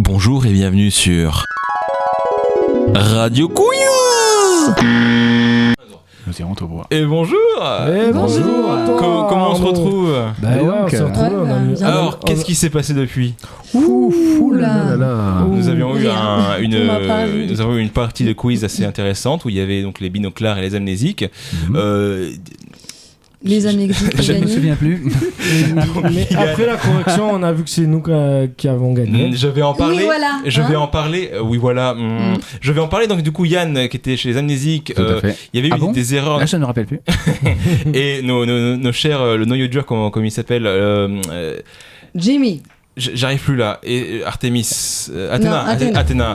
Bonjour et bienvenue sur Radio Quiz. Nous irons au bois. Et bonjour. Bonjour. Comment on se retrouve? On se retrouve. Alors, qu'est-ce qui s'est passé depuis? Oula. Nous avions eu Rien. nous avons eu une partie de quiz assez intéressante où il y avait donc les binoclars et les amnésiques. Les amnésiques Je ne me souviens plus. Mais après la correction, on a vu que c'est nous qui avons gagné. Je vais en parler. Oui, voilà. Je vais en parler. Oui, voilà. Je vais en parler. Donc, du coup, Yann, qui était chez les amnésiques, Tout à fait. il y avait eu des erreurs. Là, je ne me rappelle plus. Et nos chers, le noyau dur, comme il s'appelle, Jimmy. j'arrive plus là. Et Artemis, Athéna. Athéna.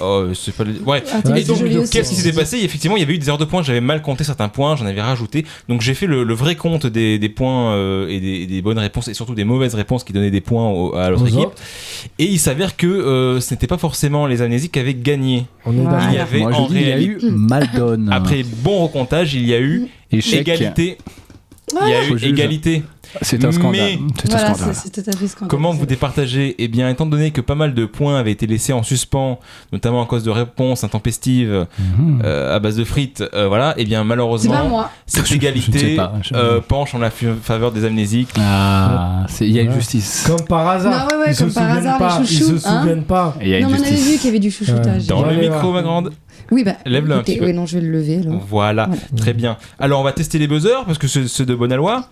Oh, c'est pas. Ouais. Athéna, Et donc, c'est joli aussi. qu'est-ce qui s'était passé? Effectivement, il y avait eu des erreurs de points. J'avais mal compté certains points. J'en avais rajouté. Donc, j'ai fait le vrai compte des points et des bonnes réponses et surtout des mauvaises réponses qui donnaient des points à l'autre équipe. Et il s'avère que ce n'était pas forcément les amnésiques qui avaient gagné. On est Voilà. Il y d'accord. avait Moi, en je dis, il y a réalité, eu Maldon. après bon recomptage, il y a eu Échec. égalité. Il y a Faut eu juger. égalité. C'est un scandale. Mais- C'est un Voilà, scandale. c'est tout à fait scandaleux. Comment vous départagez? Eh bien, étant donné que pas mal de points avaient été laissés en suspens, notamment à cause de réponses intempestives à base de frites, voilà, eh bien, C'est pas malheureusement, moi. cette Je ne égalité sais pas, penche en la faveur des amnésiques. Ah, il y a une Ouais. justice. Comme par hasard. Non, ouais, Ils se comme par souviennent hasard, pas. les Ils se chouchous, hein. souviennent pas. Il y a Non, une mais on avait justice. vu qu'il y avait du chouchoutage. Dans le Allez, micro, va. ma grande. Oui, bah. Lève-le un écoutez, petit peu. Oui, non, je vais le lever alors. Voilà, très bien. Alors, on va tester les buzzers parce que c'est de bonne loi.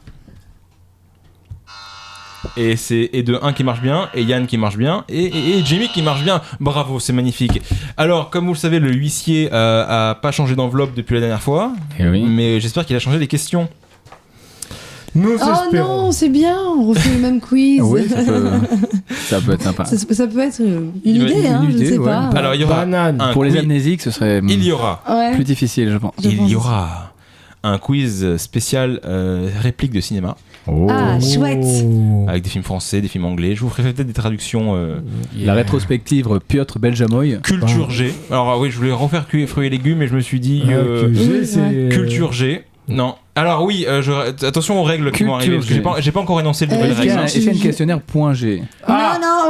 Et c'est de 1 qui marche bien, et Yann qui marche bien, et Jimmy qui marche bien. Bravo, c'est magnifique. Alors, comme vous le savez, le huissier a pas changé d'enveloppe depuis la dernière fois, Eh oui. mais j'espère qu'il a changé les questions. Nous Oh espérons. non, c'est bien, on refait le même quiz. Oui, ça peut être sympa. Ça peut être une Il va- idée, hein, une je idée, sais ouais. pas. Alors, il y aura Banane. un Pour les quiz- amnésiques, ce serait Il y aura Ouais. plus difficile, je pense. Je il pense. y aura un quiz spécial réplique de cinéma Ah, chouette. Oh. avec des films français, des films anglais. Je vous ferai peut-être des traductions La rétrospective Piotr Beljamoy. culture G. Alors oui, je voulais refaire fruits et légumes, mais je me suis dit Oui, c'est- culture G. Non. Alors oui, attention aux règles qui vont arriver. Parce que j'ai pas encore énoncé de nouvelles Est-ce règles. qu'il y a- Est-ce qu'il y a un questionnaire point G? Non,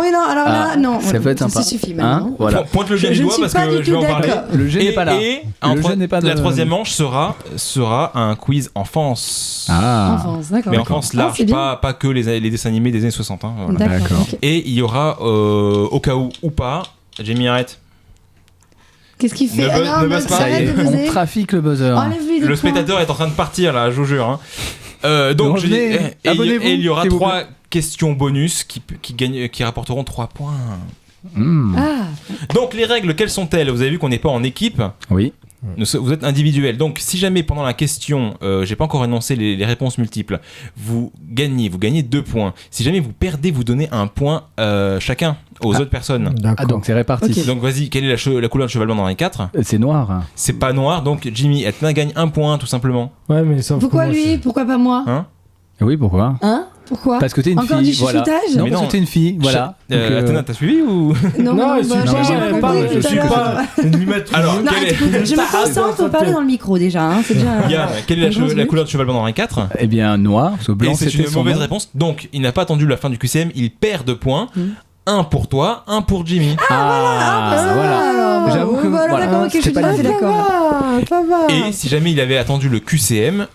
oui, non, alors là, Ah, non. ça peut être sympa. Ça suffit maintenant. Hein, voilà. Pointe le bien Je du ne doigt suis parce pas que du je vais en tout parler. d'accord. Le G n'est pas là. Et Le jeu n'est pas de- la troisième manche sera un quiz enfance. Ah, Enfance, d'accord. Mais enfance Ah, large, c'est bien. pas que les dessins animés des années 60. Hein, voilà. D'accord. D'accord. ok. Et il y aura, au cas où ou pas, Jamie arrête. Qu'est-ce qu'il fait? Ne Ah buzz- non, ne non, buzz pas. ça y arrête est, de buzzer. on trafique le buzzer. Enlève-lui des Le points. spectateur est en train de partir là, je vous jure. Hein. Donc je dis, Revenez, et abonnez-vous, il y aura s'il vous 3 questions bonus qui rapporteront 3 points. Hmm. Ah, Donc les règles, quelles sont-elles? Vous avez vu qu'on n'est pas en équipe. Oui. Vous êtes individuel. Donc si jamais pendant la question, j'ai pas encore énoncé les réponses multiples, vous gagnez 2 points. Si jamais vous perdez, vous donnez un point chacun aux autres personnes. D'accord. Ah, donc c'est réparti. Ok. Donc vas-y, quelle est la couleur de cheval blanc dans les 4? C'est noir. C'est pas noir, donc Jimmy, Athéna gagne 1 point tout simplement. Ouais, mais sauf pourquoi que moi, lui? Pourquoi pas moi? Hein? Oui, pourquoi? Hein? Pourquoi? Parce que t'es une Encore fille. du Voilà. chouchoutage? Non, Mais parce non. que t'es une fille. Voilà. Donc, Athéna, t'as suivi ou? Non, bah, je suis j'ai pas, pas pas, compris je tout à suis l'heure. pas lui mettre Alors, Non, quelle est- écoute, je me concentre pour parler dans le micro déjà, hein, c'est déjà... Yann, quelle est Bonjour, la couleur de cheval blanc dans les 4? Eh bien, noir. Parce que blanc, Et c'est c'était une son mauvaise nom. réponse. Donc, il n'a pas attendu la fin du QCM, il perd 2 points. 1 pour toi, 1 pour Jimmy. Ah, voilà. J'avoue que voilà, voilà, d'accord, ok, je suis c'était tout pas à fait le- d'accord. Ça va. Et si jamais il avait attendu le QCM,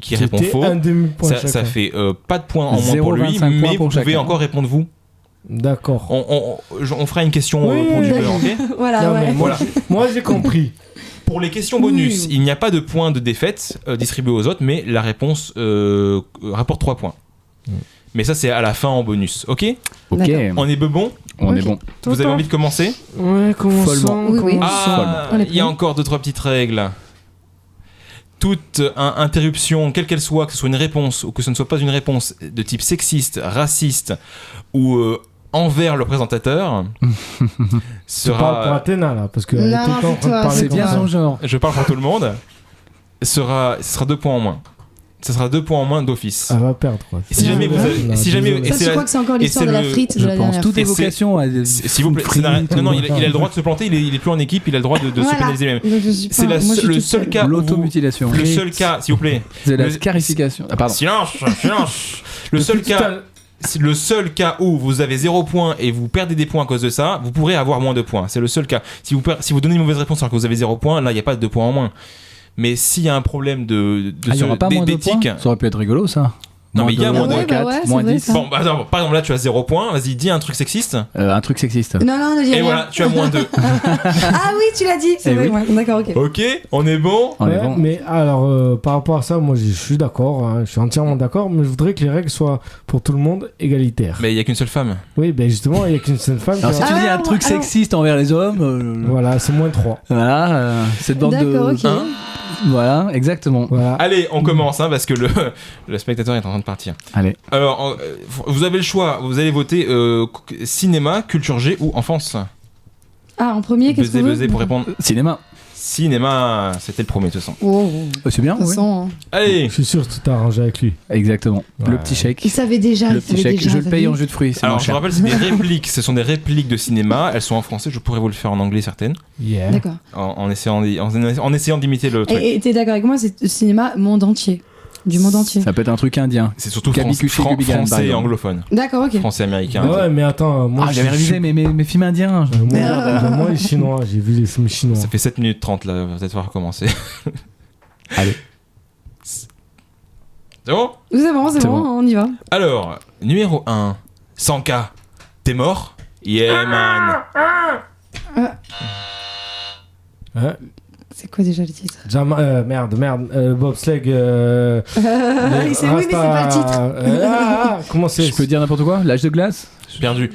qui répond C'était faux, un demi-point ça chacun. fait pas de points en moins pour lui, 0,25 points mais pour vous pouvez chacun. encore répondre vous. D'accord. On fera une question Oui, pour du oui, beurre, ok? Voilà, Non, mais ouais. moi, Voilà. moi, j'ai compris. Pour les questions bonus, Oui. il n'y a pas de points de défaite distribués aux autres, mais la réponse rapporte 3 points. Mais ça, c'est à la fin en bonus, ok? Ok, D'accord. On est bon? on est Ok. bon. Vous avez envie de commencer? Ouais, commençons. Follement. Oui, oui. commençons. Ah, On est il y a prêt. encore 2-3 petites règles. Toute interruption, quelle qu'elle soit, que ce soit une réponse ou que ce ne soit pas une réponse de type sexiste, raciste ou envers le présentateur, C'est pas pour sera, Athéna là, parce que Non, elle est tout le temps en train de toi, parler C'est comme bien ça. son genre. je parle pour tout le monde, ce sera 2 points en moins. Ce sera 2 points en moins d'office. Elle va perdre quoi. Et si jamais vous avez- Non, si jamais- désolé. et Ça, c'est je la- crois que c'est encore et l'histoire c'est de la le- frite Je de la pense dernière toute Et c'est- évocation à des. S'il vous plaît, frites, non, non, il a le D'accord. droit de se planter, il est plus en équipe, il a le droit de se Voilà. pénaliser lui-même. Donc, je suis pas- C'est moi, je suis le toute seul seule. cas où vous- L'automutilation. Le seul cas, s'il vous plaît. C'est la Le- scarification. Ah, pardon. Silence, silence. Le seul cas c'est le seul cas où vous avez 0 points et vous perdez des points à cause de ça, vous pourrez avoir moins de points. C'est le seul cas. Si vous donnez une mauvaise réponse alors que vous avez 0 points, là, il n'y a pas de 2 points en moins. Mais s'il y a un problème il n'y aura pas moins de points. d'éthique... Ça aurait pu être rigolo, ça. Non, mais il y a moins de Ouais, bah 4, ouais, c'est moins vrai, 10. ça. Bon, bah, attends, par exemple, là, tu as 0 points. Vas-y, dis un truc sexiste. Un truc sexiste. Non, ne dis Et rien. voilà, tu as moins 2. Ah oui, tu l'as dit. C'est Eh vrai, oui. ouais. D'accord, ok. Ok, on est bon. On est Ouais, bon. mais alors, par rapport à ça, moi je suis d'accord, hein, je suis entièrement d'accord, mais je voudrais que les règles soient pour tout le monde égalitaires. Mais il n'y a qu'une seule femme. Oui, ben justement, il n'y a qu'une seule femme. Alors, si qui tu a- dis un truc alors- sexiste envers les hommes, Voilà, c'est moins 3. voilà, cette bande de. D'accord, ok. Hein Voilà, exactement. Voilà. Allez, on commence, hein, parce que le spectateur est en train de partir. Allez. Alors, vous avez le choix. Vous allez voter cinéma, culture G ou enfance. Ah, en premier, qu'est-ce qu'on veut Buzzer pour répondre. Cinéma. Cinéma, c'était le premier de toute façon. Oh, oh. C'est bien, De toute oui. façon, Allez. Je suis sûr que tu t'es arrangé avec lui. Exactement. Ouais. Le petit chèque. il savait déjà. Le il petit savait chèque. déjà, Je le t'as paye vu en jus de fruits. C'est Alors, moins je vous cher. rappelle, c'est des répliques. Ce sont des répliques de cinéma. Elles sont en français. Je pourrais vous le faire en anglais, certaines. Yeah. D'accord. En essayant d'imiter le truc. Et t'es d'accord avec moi, c'est le cinéma monde entier. Du monde entier. Ça peut être un truc indien. C'est surtout Kabicucci, Gubigan, par français et exemple. anglophone. D'accord, ok. Français, américain. Ah ouais, mais attends, moi Ah, j'avais je révisé suis- mes films indiens. Moi, les Chinois, j'ai vu les films chinois. Ça fait 7 minutes 30 là. On va peut-être falloir recommencer. Allez. C'est bon? C'est bon, C'est bon, on y va. Alors, numéro 1. 100K. T'es mort? Yeah, man. Hein C'est quoi déjà le titre Merde, bobsleigh. Il s'est oui, mais c'est pas le titre. Comment c'est Je peux dire n'importe quoi. L'âge de glace. Perdu.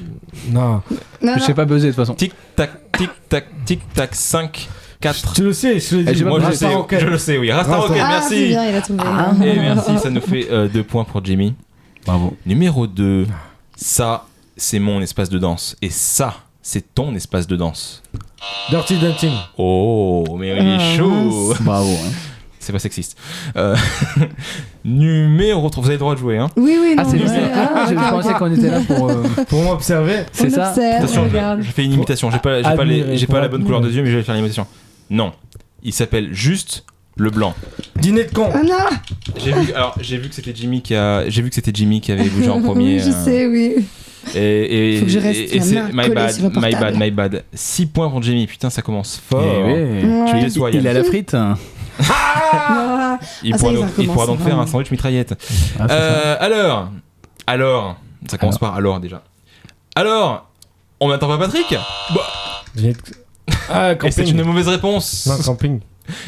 Non. Non, Je sais pas buzzer de toute façon. Tic tac, tic tac, tic tac. 5, 4. Tu le sais, je l'ai Eh, dit. j'ai pas Moi je Rasta sais, Rocket. je le sais, oui. Rasta Rasta. Rocket, Ah, c'est merci. bien, il a trouvé. Et merci, ça nous fait 2 points pour Jimmy. Bravo. Numéro 2. Ça, c'est mon espace de danse. Et ça, c'est ton espace de danse. Dirty Dancing. Oh, mais il est Ah, chaud. Bravo. Hein. C'est pas sexiste. Numéro 3. Vous avez le droit de jouer, hein. Oui, oui, non. Ah, c'est mais- vrai. Ah, je d'accord, pensais ok. qu'on était là pour. Pour m'observer. C'est On ça. observe, Attention, on regarde. je fais une imitation. J'ai pas la bonne couleur de yeux, mais je vais faire l'imitation. Non. Il s'appelle juste le blanc. Dîner de con. Ah non. J'ai vu que c'était Jimmy qui avait bougé en premier. Oui, je sais, oui. Et Faut que je reste et la c'est main my collée sur le bad, portable. my bad. 6 points pour Jimmy. Putain, ça commence fort. Eh Ouais. Tu es déçoyant. Il a la frite. Ah, Il Ah, ça pourra y est, donc, ça il pourra recommence, donc faire un vraiment. sandwich mitraillette. Ah, c'est ça. Alors, ça commence par alors déjà. Alors, on n'attend pas Patrick. Dîner de- Ah, Et c'est camping. une mauvaise réponse. Non, camping.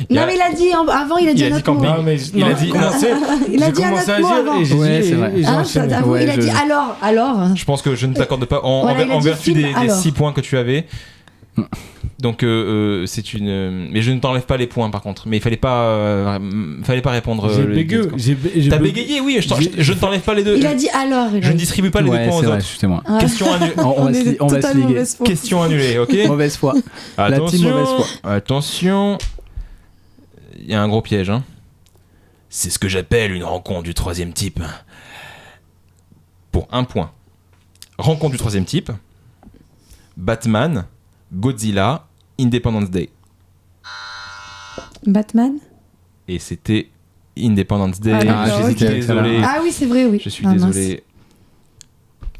Il y a- Non, mais il a dit avant, il a dit Il a un dit autre mot. camping. Non, mais Il a dit- Il a j'ai dit un commencé autre à mot dire avant. et j'ai Ouais, dit c'est vrai. et j'ai Ah, enchaîné. t'avoue, Ouais, il a dit alors. Je pense que je ne t'accorde pas en Voilà, il a dit vertu film, des alors. 6 points que tu avais. Donc c'est une. Mais je ne t'enlève pas les points par contre. Mais il fallait pas répondre. J'ai le- bégué. T'as bégayé, oui. Je ne t'enlève pas les deux. Il a dit alors. il a Je ne dit. distribue pas les Ouais, 2 points c'est aux vrai, autres. excusez-moi. Ouais. Question annulée. On va est se totalement liguer. mauvaise foi. Question annulée, ok. Mauvaise foi. La team Attention. mauvaise foi. Attention. Il y a un gros piège, hein. C'est ce que j'appelle une rencontre du troisième type. Pour 1 point. Rencontre du troisième type. Batman, Godzilla, Independence Day. Batman. Et c'était Independence Day. Ah, d'accord, je suis ok. désolé. Ah oui, c'est vrai, oui. Je suis Ah, mince. désolé.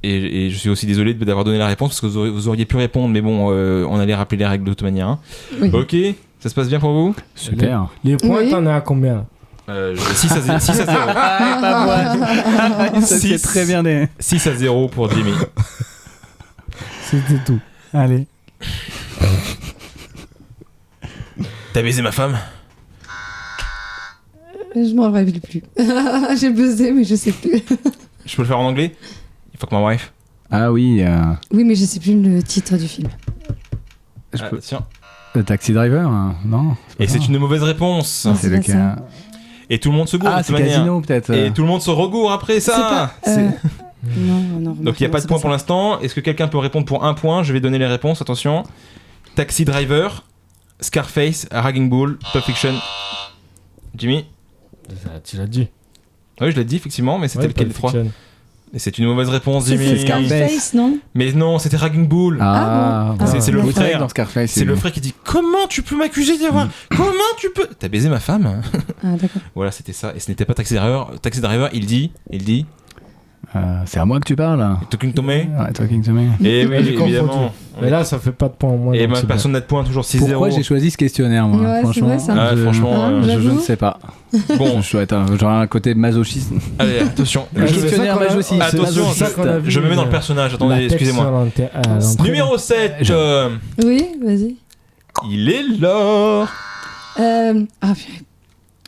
Et je suis aussi désolé d'avoir donné la réponse parce que vous auriez pu répondre, mais bon, on allait rappeler les règles de toute manière. Hein. Oui. Ok, ça se passe bien pour vous? Super. Les points, Oui. t'en as à combien? 6 à 0. 6 à 0. Ça c'est Six. très bien des. 6 à 0 pour Jimmy. C'était tout. Allez. T'as baisé ma femme? Je m'en rappelle plus. J'ai buzzé, mais je sais plus. Je peux le faire en anglais? Il faut que ma wife. Ah oui. Oui, mais je sais plus le titre du film. Je peux- Tiens. Le Taxi Driver, hein, non. Et c'est une mauvaise réponse. Ah, C'est c'est pas lequel? Et tout le monde se gourre Ah, de toute c'est manière. Casino peut-être. Et tout le monde se regourre après ça. C'est pas, non, Donc il n'y a pas de point pour l'instant. Est-ce que quelqu'un peut répondre pour 1 point? Je vais donner les réponses, attention. Taxi Driver, Scarface, Ragging Bull, Pulp Fiction. Jimmy? Tu l'as dit. Oui, je l'ai dit effectivement, mais c'était Ouais, lequel des Pulp 3? Fiction. Et c'est une mauvaise réponse, Jimmy. C'est Scarface. Face, non? Mais non, c'était Ragging Bull. Ah, Ah, C'est le Oui, frère. vrai que dans Scarface. C'est le frère qui dit comment tu peux m'accuser d'avoir comment tu peux t'as baisé ma femme. Ah, d'accord. Voilà, c'était ça et ce n'était pas Taxi Driver. Taxi Driver, il dit C'est à moi que tu parles. Talking to me. Ouais, Talking to me. Et oui, J'ai confondu. évidemment. Mais là, ça fait pas de points en moins. Et donc c'est personne n'a de points, toujours 6-0. Pourquoi j'ai choisi ce questionnaire, moi? Ouais, c'est Franchement, vrai, ça. Ah, franchement, je j'avoue. ne sais pas. Bon, Je dois être j'aurais un côté masochiste. allez, attention. bien. Je- C'est questionnaire ça qu'on a- majoci. c'est Attention, ça qu'on a vu, je me mets dans le personnage. Attendez, la texte excusez-moi. à l'entrée. Numéro 7. Oui, vas-y. Il est là. Ah, purée.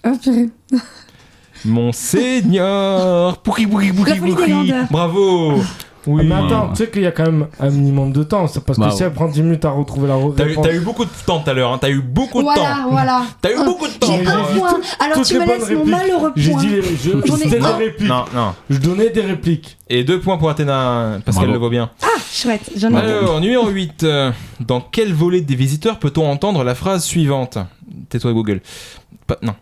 Ah, purée. Monseigneur. Pourri, pourri, pourri, La folie des pourri. grandeurs. Bravo. Oui. Mais attends, tu sais qu'il y a quand même un minimum de temps. C'est parce que Bah, si elle prend 10 minutes à retrouver la réponse. T'as eu beaucoup de temps tout à l'heure. T'as eu beaucoup de Voilà, temps. voilà. T'as eu beaucoup de temps. J'ai un point. Alors toutes tu les me bonnes laisses mon répliques. malheureux J'ai point. dit J'en ai c'était des un. répliques. Non, non. Je donnais des répliques. Et 2 points pour Athéna, parce qu'elle Bravo. le voit bien. Ah, chouette, j'en ai un. Alors, numéro 8. Dans quel volet des visiteurs peut-on entendre la phrase suivante? Tais-toi, Google. Non.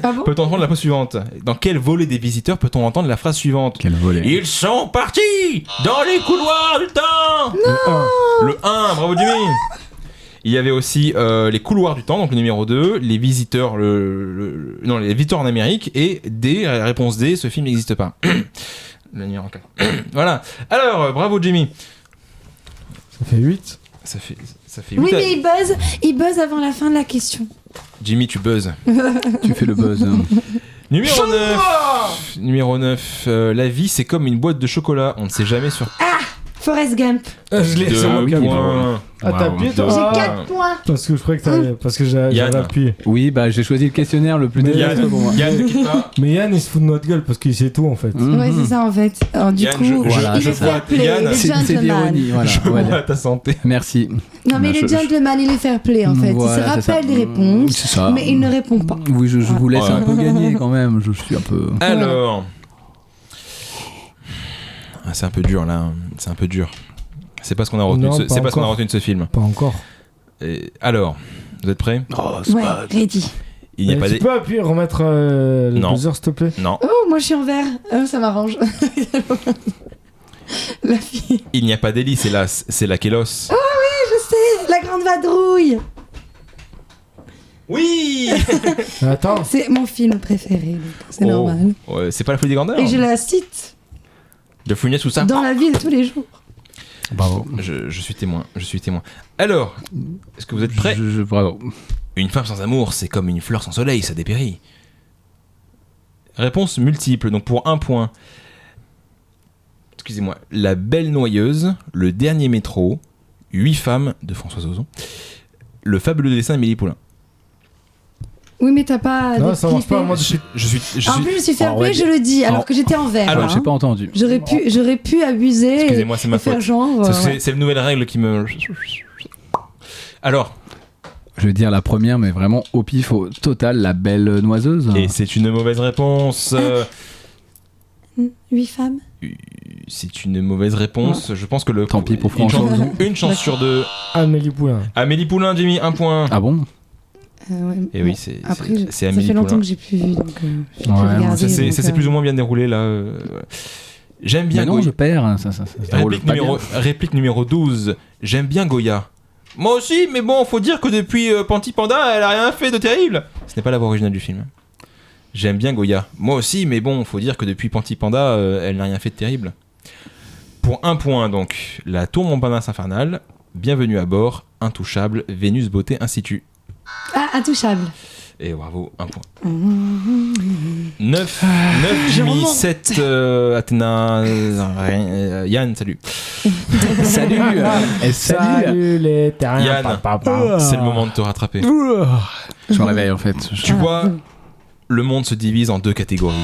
Ah bon? Peut-on entendre la phrase suivante? Dans quel volet des visiteurs peut-on entendre la phrase suivante? Quel volet. Ils sont partis dans les couloirs du temps. Le 1, bravo Jimmy. Il y avait aussi les couloirs du temps, donc le numéro 2, les visiteurs, non, les visiteurs en Amérique, et D, réponse D, ce film n'existe pas. Le numéro 4. Voilà. Alors, bravo Jimmy. Ça fait 8. Ça fait 8. Oui, mais il buzz avant la fin de la question. Jimmy, tu buzzes. Tu fais le buzz. Numéro 9. Numéro 9. La vie, c'est comme une boîte de chocolat. On ne sait jamais sur Forrest Gump. Je l'ai 2 sur mon câble. points. Ah, t'as appuyé toi? J'ai Ah. 4 points. Parce que je croyais que t'avais. Parce que j'avais Yann. appuyé. Oui, bah j'ai choisi le questionnaire le plus Mais dégueulasse pour moi. Yann, ne quitte pas. Mais Yann, il se fout de notre gueule parce qu'il sait tout en fait. Mhm. Ouais, c'est ça en fait. Alors du Yann, coup, Voilà, il je est vois. fair play, Yann, il est C'est de gentleman. l'ironie, voilà. Je Ouais. vois à ta santé. Merci. Non mais il est gentleman, il est fair play en fait. Voilà, Il se c'est ça. rappelle des réponses, C'est ça. mais il ne répond pas. Oui, je vous laisse Ouais. un peu gagner quand même. Je suis un peu. Alors. Ah, c'est un peu dur là. C'est un peu dur. C'est pas ce qu'on a retenu. Non, C'est pas pas ce qu'on a encore. retenu de ce film. Pas encore. Alors, vous êtes prêts? Oh, Ouais, ready. Il n'y a Mais pas tu des. peux appuyer, remettre le Non. buzzer s'il te plaît? Non. Oh, moi je suis en vert. Ça m'arrange. La fille. Il n'y a pas d'Ellie, c'est la Kélos. Je sais, la grande vadrouille. Oui. Attends. C'est mon film préféré, donc c'est Oh. normal. Ouais, c'est pas la folie des grandeurs. Et je la cite De Funès ou ça? dans la vie de tous les jours. Bravo. Je suis témoin. Je suis témoin. Alors, est-ce que vous êtes prêts? Bravo. Une femme sans amour, c'est comme une fleur sans soleil, ça dépérit. Réponse multiple, donc pour 1 point. Excusez-moi. La Belle Noyeuse, Le Dernier Métro, 8 femmes de Françoise Ozon, Le fabuleux dessin d'Amélie Poulain. Oui, mais t'as pas. Non, des ça marche clips. pas. Moi, je suis. En plus, je suis fair Ah, play, ouais. je le dis, alors Alors- que j'étais en vert. Alors, hein. J'ai pas entendu. J'aurais pu abuser Excusez-moi, c'est ma et faire faute. genre. C'est une nouvelle règle qui me... Alors, Je vais dire la première, mais vraiment au pif, au total, la belle noiseuse. et c'est une mauvaise réponse. 8 femmes. C'est une mauvaise réponse. Je pense que le... Tant pis pour une François chance, Ozon. une chance sur 2. Amélie Poulain. Amélie Poulain, Jimmy, 1 point. Ah bon? Ouais, Et bon. oui, c'est Après, c'est ça Amélie fait longtemps Poulain. que j'ai plus vu, donc. J'ai Ouais, plus non, regardé, Ça s'est donc, ça s'est plus ou moins bien déroulé là. J'aime bien Mais non, Goya. je perds. Ça se déroule Réplique pas numéro, bien. réplique numéro 12. J'aime bien Goya. Moi aussi, mais bon, faut dire que depuis Panty Panda, elle a rien fait de terrible. Ce n'est pas la voix originale du film. J'aime bien Goya. Moi aussi, mais bon, faut dire que depuis Panty Panda, elle n'a rien fait de terrible. Pour 1 point, donc, la tour Montparnasse infernale, bienvenue à bord, intouchable, Vénus beauté institut. Ah, intouchable. Et bravo, 1 point. Mmh. 9 Jimmy, remonte. 7 Athéna, Yann, salut. Salut. Salut. Salut les terriens. Yann. Papa. C'est le moment de te rattraper. Je me réveille en fait. Tu vois, le monde se divise en 2 catégories.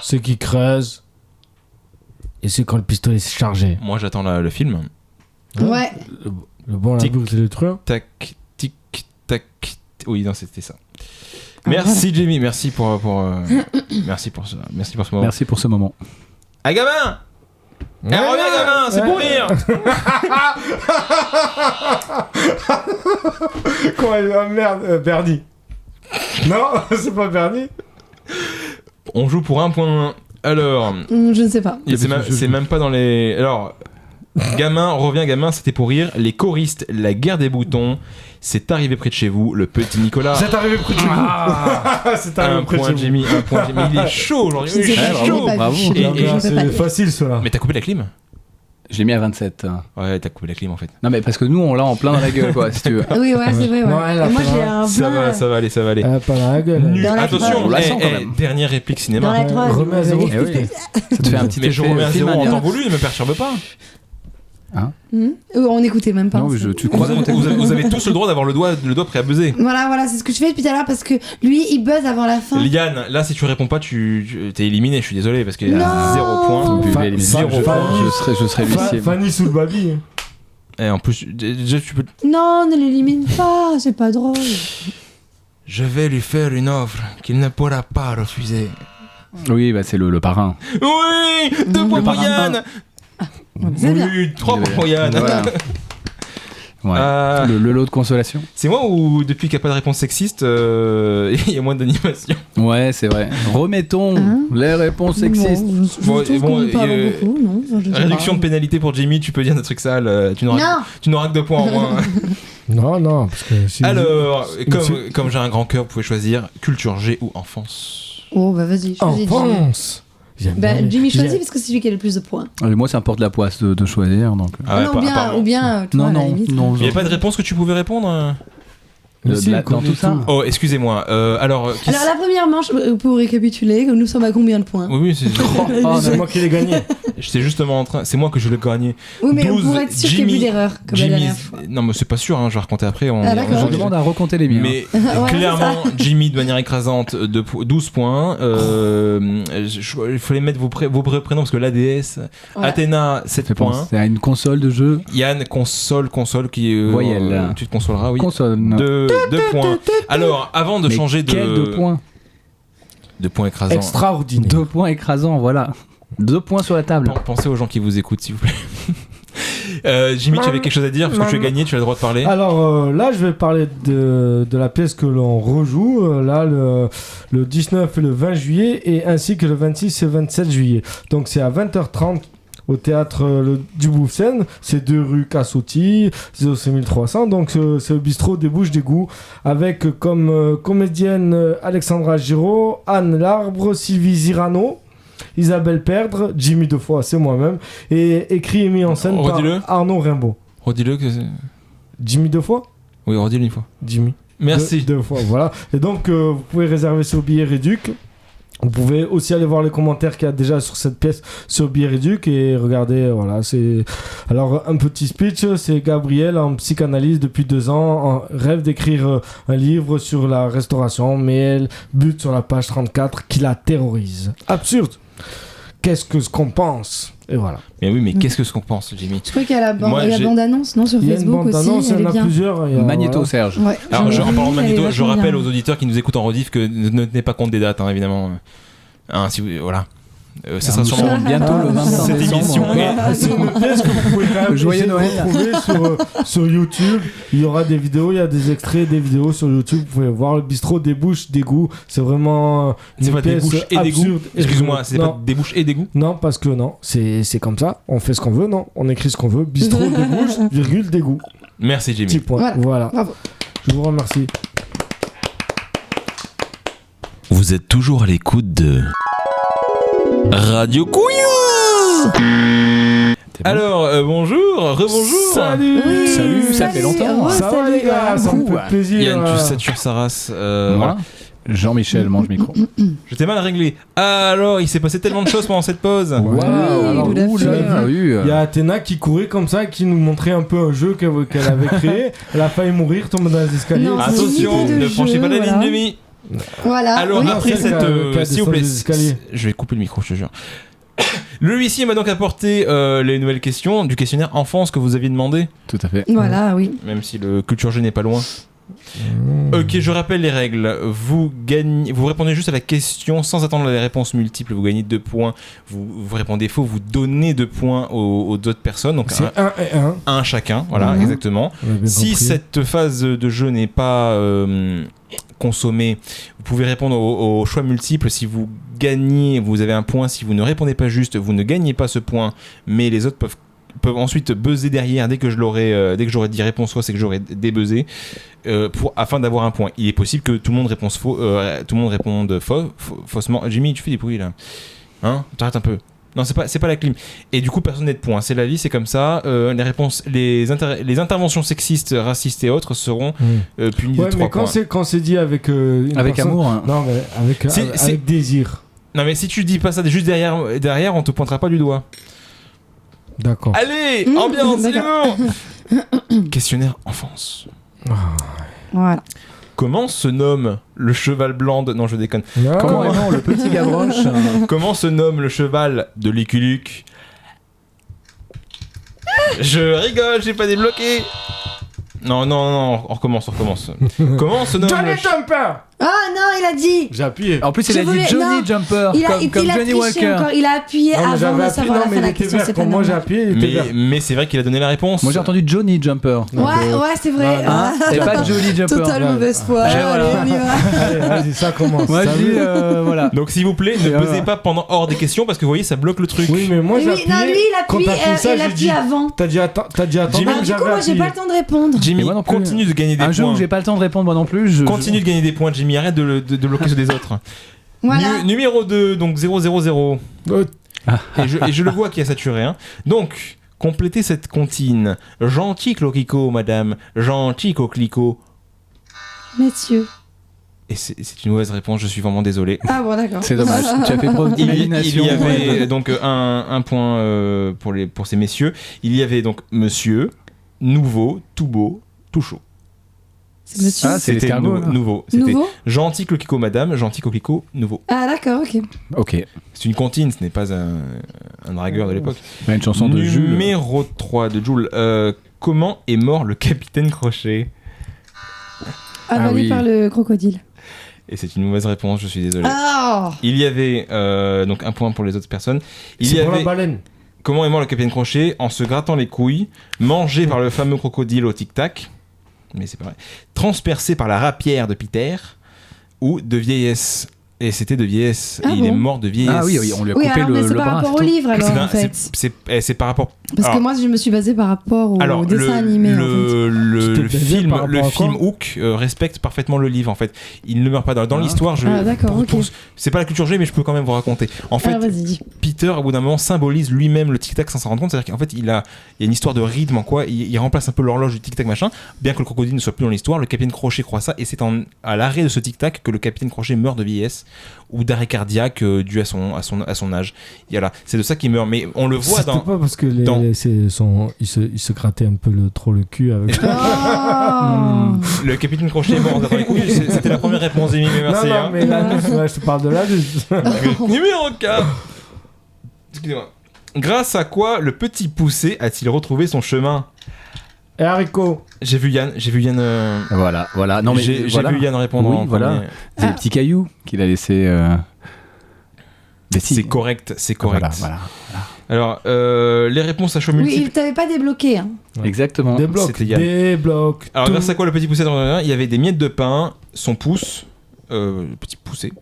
Ceux qui creusent. Et ceux quand le pistolet s'est chargé. Moi, j'attends le film. Ouais. Le bon, la Tic. bourre, c'est le truc. Tac, tic, tac. Oui, non, c'était ça. Merci, Jamie. Merci pour merci pour ce moment. Merci pour ce moment. Ah, gamin. Eh, reviens, gamin. C'est pour rire. Quoi, ah, merde, Bernie. Non, c'est pas Bernie. On joue pour 1 point. Alors, Je ne sais pas. c'est même pas dans les. Alors, Gamin, revient gamin, c'était pour rire. Les choristes, la guerre des boutons. C'est arrivé près de chez vous, le petit Nicolas. C'est arrivé près de chez vous. C'est arrivé Un près de point chez vous. Jimmy, un point Jimmy. Il est chaud aujourd'hui. Il est chaud. bravo. C'est facile cela. Mais t'as coupé la clim? Je l'ai mis à 27. Ouais, t'as coupé la clim en fait. Non, mais parce que nous, on l'a en plein dans la gueule, quoi, si tu veux. Oui, ouais, c'est vrai. Ouais. Non, elle a Et moi, pas- j'ai un Ça plein. va aller, ça va aller. Pas la gueule. Nul. Dans la Attention, on la sent quand même. dernière réplique cinéma. Dans la 3. remets à zéro. Eh oui. Ça te fait un petit Mais je effet remets à film zéro en indien. temps voulu, ne me perturbe pas. On n'écoutait même pas. Non, mais tu crois Vous avez tous le droit d'avoir le doigt prêt à buzzer. Voilà, c'est ce que je fais depuis tout à l'heure parce que lui, il buzz avant la fin. Liane, là si tu réponds pas, t'es éliminé, je suis désolé parce qu'il y a Non. 0 point. Vous buvez Fa- les fa- messieurs, fa- je serais huissier. Fanny sous le baby. Et en plus, déjà tu peux. Non, ne l'élimine pas, c'est pas drôle. Je vais lui faire une offre qu'il ne pourra pas refuser. Oui, bah c'est le parrain. Oui, 2 points pour Yann. C'est bien. Oui, 3 points pour Yann. Voilà. Ouais. Le lot de consolation. C'est moi ou depuis qu'il n'y a pas de réponse sexiste, il y a moins d'animation. Ouais, c'est vrai. Remettons les réponses sexistes. Bon, je Bon, trouve bon, qu'on parle et, beaucoup, non Enfin, je sais Réduction pas. de pénalité pour Jimmy, tu peux dire des trucs sales, tu n'auras que 2 points en moins. Non, parce que si Alors, Monsieur- comme j'ai un grand cœur, vous pouvez choisir culture G ou enfance. Oh, bah vas-y, choisis. enfance. J'aime Bah, bien. Jimmy choisit J'aime- parce que c'est lui qui a le plus de points. Moi, ça me porte la poisse de choisir. Donc... Ah ouais, non, ou bien, toi, à la limite. non. Il n'y a pas de réponse que tu pouvais répondre Si, dans connaît tout ça. tout. Oh, excusez-moi. Alors, Alors, la première manche, pour récapituler, nous sommes à combien de points? oui, c'est Oh, C'est moi qui l'ai gagné. j'étais justement en train. C'est moi que je l'ai gagné. Oui, mais 12, pour être sûr qu'il n'y ait plus Jimmy- d'erreur, comme la dernière fois. Non, mais c'est pas sûr, hein, je vais raconter après. Ah, d'accord. Je demande à recompter les miens. Mais Ouais, clairement, Jimmy, de manière écrasante, 12 points. Il fallait mettre vos vrais prénoms parce que l'ADS, Voilà. Athéna, Ça 7 fait points. penser à une console de jeu. Yann, console qui est. Voyelle. Tu te consoleras, oui. Console. 2 points. Alors, avant de Mais changer de. quel 2 points De points écrasants. Extraordinaire. 2 points écrasants, voilà. 2 points sur la table. Pensez aux gens qui vous écoutent, s'il vous plaît. Jimmy, tu avais quelque chose à dire parce que tu as gagné, tu as le droit de parler. Alors là, je vais parler de la pièce que l'on rejoue, là, le 19 et le 20 juillet, et ainsi que le 26 et 27 juillet. Donc c'est à 20h30 au théâtre du Bouffsen, c'est 2 rue Cassotti, 05300, donc c'est le bistrot des Bouches d'Égout, avec comme comédienne Alexandra Giraud, Anne Larbre, Sylvie Zirano, Isabelle Perdre, Jimmy Defoe, c'est moi-même, et écrit et mis en scène par Redis-le. Arnaud Rimbaud. Redis-le que c'est. Jimmy Defoe Oui, redis-le une fois. Jimmy. Merci. Deux fois, voilà. Et donc, vous pouvez réserver sur Billet Réduc. Vous pouvez aussi aller voir les commentaires qu'il y a déjà sur cette pièce sur Billet Réduc et regarder, voilà, c'est... Alors, un petit speech, c'est Gabriel en psychanalyse depuis 2 ans, rêve d'écrire un livre sur la restauration, mais elle bute sur la page 34 qui la terrorise. Absurde. Qu'est-ce qu'on pense? Et voilà. Mais oui, mais qu'est-ce qu'on pense, Jimmy? Je crois qu'il y a la Moi, j'ai- bande-annonce, non, sur Il y a une Facebook aussi. bande-annonce, il y Elle en est a bien. plusieurs. il y a- Magnéto voilà. Serge. Ouais, Alors, j'en ai en parlant de vu, elle est Magnéto, je vachement rappelle bien. aux auditeurs qui nous écoutent en rediff que ne tenez pas compte des dates, hein, évidemment. Hein, si vous, voilà. Ça sera Nous sûrement. sommes bientôt le 25 Cette décembre. émission est- Ah, c'est une pièce que vous pouvez quand même Joyeux essayer de Noël. retrouver sur YouTube. Il y aura des vidéos, il y a des extraits des vidéos sur YouTube. Vous pouvez voir le bistrot des Bouches d'Égout. C'est vraiment C'est une pas des pièce bouches et des goûts. absurde. Excuse-moi, c'est Non. pas des bouches et des goûts. Non, parce que non, c'est comme ça. On fait ce qu'on veut, non. On écrit ce qu'on veut. Bistrot des Bouches, virgule, d'égout. Merci, Petit Jimmy. point. Voilà. Voilà. Bravo. Je vous remercie. Vous êtes toujours à l'écoute de Radio Couillou. Alors, bonjour, rebonjour. Salut. Oui, Salut, ça fait longtemps. Ça va les gars, ça me Coucou. fait plaisir. Yann, tu satures sa race. Voilà. Moi, Jean-Michel mange micro. Je t'ai mal réglé. Alors, il s'est passé tellement de choses pendant cette pause. Waouh, alors, tout à ouh fait. là, oui. Il y a Athéna qui courait comme ça, qui nous montrait un peu un jeu qu'elle avait créé. Elle a failli mourir, tomber dans les escaliers. Non, Attention, c'est une idée de ne franchez jeu, pas la ligne voilà. de vie. Voilà. Alors, oui. après celle cette. qui a S'il vous plaît, descendu les escaliers. je vais couper le micro, je te jure. Le huissier m'a donc apporté les nouvelles questions du questionnaire enfance que vous aviez demandé, Tout à fait. Voilà, oui. même si le culture G n'est pas loin. Ok, je rappelle les règles. Vous répondez juste à la question sans attendre les réponses multiples. Vous gagnez 2 points. Vous répondez faux, vous donnez 2 points aux autres personnes. Donc C'est 1 et 1. un chacun. Voilà, Mhm. exactement. On a bien Si compris. cette phase de jeu n'est pas consommée, vous pouvez répondre aux choix multiples. Si vous gagnez, vous avez un point. Si vous ne répondez pas juste, vous ne gagnez pas ce point. Mais les autres peuvent peuvent ensuite buzzer derrière dès que j'aurai dit réponse fausse et que j'aurai débuzzé afin d'avoir un point. Il est possible que tout le monde réponde faussement. Jimmy, tu fais des bruits là. Hein? T'arrêtes un peu. Non, c'est pas la clim. Et du coup, personne n'est de point. C'est la vie, c'est comme ça. Les interventions sexistes, racistes et autres seront punies de 3 points. Quand c'est dit avec avec personne, amour. Hein. Non, mais avec désir. Non, mais si tu dis pas ça juste derrière, on te pointera pas du doigt. D'accord. Allez, ambiance, c'est bon. Questionnaire enfance. Voilà. Comment se nomme le cheval blanc de... Non, je déconne. Comment est le petit Gavroche? Comment se nomme le cheval de Lucky Luke? Je rigole, j'ai pas débloqué. Non, on recommence. Comment se nomme Johnny Jumper. Ah non, il a dit. J'ai appuyé. En plus, il a dit Johnny Jumper, comme Johnny Walker. Encore. Il a appuyé avant de savoir la fin de la question. C'est pas Moi, j'ai normal. appuyé, il était vert. mais c'est vrai qu'il a donné la réponse. Moi, j'ai entendu Johnny Jumper. Ouais, c'est vrai. Hein, et pas Johnny Jumper. Totale mauvaise foi. Allez, on y va. Allez, vas-y, ça commence. Moi, je dis, voilà. Donc s'il vous plaît, ne buzzez pas pendant hors des questions parce que vous voyez, ça bloque le truc. Oui, mais moi, j'ai appuyé. Non, lui, il il appuie avant. T'as dit attends, Jimmy, Du coup, moi, j'ai pas le temps de répondre. Jimmy, Et moi non plus. continue de gagner des Un points. jeu où j'ai pas le temps de répondre moi non plus. Continue de gagner des points, Jimmy. Arrête de bloquer ceux des autres. Voilà. Numéro 2, donc 000. Et je le vois qui a saturé. Hein. Donc, complétez cette comptine. Gentil cloquico, madame. Gentil coquelicot. Messieurs. Et c'est une mauvaise réponse, je suis vraiment désolé. Ah bon, d'accord. C'est dommage. Tu as fait preuve Il d'imagination. y avait donc un point pour ces messieurs. Il y avait donc monsieur, nouveau, tout beau, tout chaud. C'est monsieur. Ah, c'est C'était l'escargot, là. nouveau. C'était Nouveau. gentil cloquico, madame. Gentil coquelicot, nouveau. Ah d'accord, ok. Ok. C'est une comptine, ce n'est pas un dragueur de l'époque. Une chanson de Jules. Numéro 3 de Jules. Comment est mort le capitaine Crochet? Avalé oui. par le crocodile. Et c'est une mauvaise réponse, je suis désolé. Oh. Il y avait donc un point pour les autres personnes. Il y C'est pour la avait baleine. comment est mort le capitaine Crochet en se grattant les couilles, mangé par le fameux crocodile au tic-tac, mais c'est pas vrai, transpercé par la rapière de Peter, ou de vieillesse. Et c'était de vieillesse. Ah Et il bon est mort de vieillesse. Ah oui, on lui a Oui, coupé alors, mais le c'est par bras. rapport au c'est tout. livre alors en fait. C'est par rapport. Parce alors, que moi je me suis basée par rapport au alors, dessin animé en fait. le Tu t'es basé film, par rapport le à film quoi Hook respecte parfaitement le livre en fait. Il ne meurt pas dans l'histoire. Ah, d'accord, ok. C'est pas la culture G, mais je peux quand même vous raconter. En fait, Ah, vas-y, dis. Peter, au bout d'un moment, symbolise lui-même le tic-tac sans s'en rendre compte. C'est-à-dire qu'en fait, il y a une histoire de rythme en quoi il remplace un peu l'horloge du tic-tac machin. Bien que le crocodile ne soit plus dans l'histoire, le capitaine Crochet croit ça, et c'est à l'arrêt de ce tic-tac que le capitaine Crochet meurt de vieillesse ou d'arrêt cardiaque dû à son âge. Et voilà, c'est de ça qu'il meurt. Mais on le voit C'était dans. pas parce que dans- il se grattait un peu trop le cul avec. Oh. Le capitaine Crochet est mort en se grattant les couilles. C'était la première réponse d'Emile, merci. non, hein. mais là, je te parle de l'adulte. Numéro 4. Excusez-moi. Grâce à quoi le petit poussé a-t-il retrouvé son chemin? Et haricot. J'ai vu Yann. Voilà. Non mais j'ai voilà. vu Yann répondre. Oui, en voilà. premier. C'est des petits cailloux qu'il a laissé. C'est correct, c'est correct. Voilà. Alors, les réponses à choix Oui, multiples. il t'avait pas débloqué. Hein. Ouais. Exactement. Débloque. C'était Yann. Débloque. Alors, grâce à quoi le petit poussé il y avait des miettes de pain, son pouce, le petit poussé,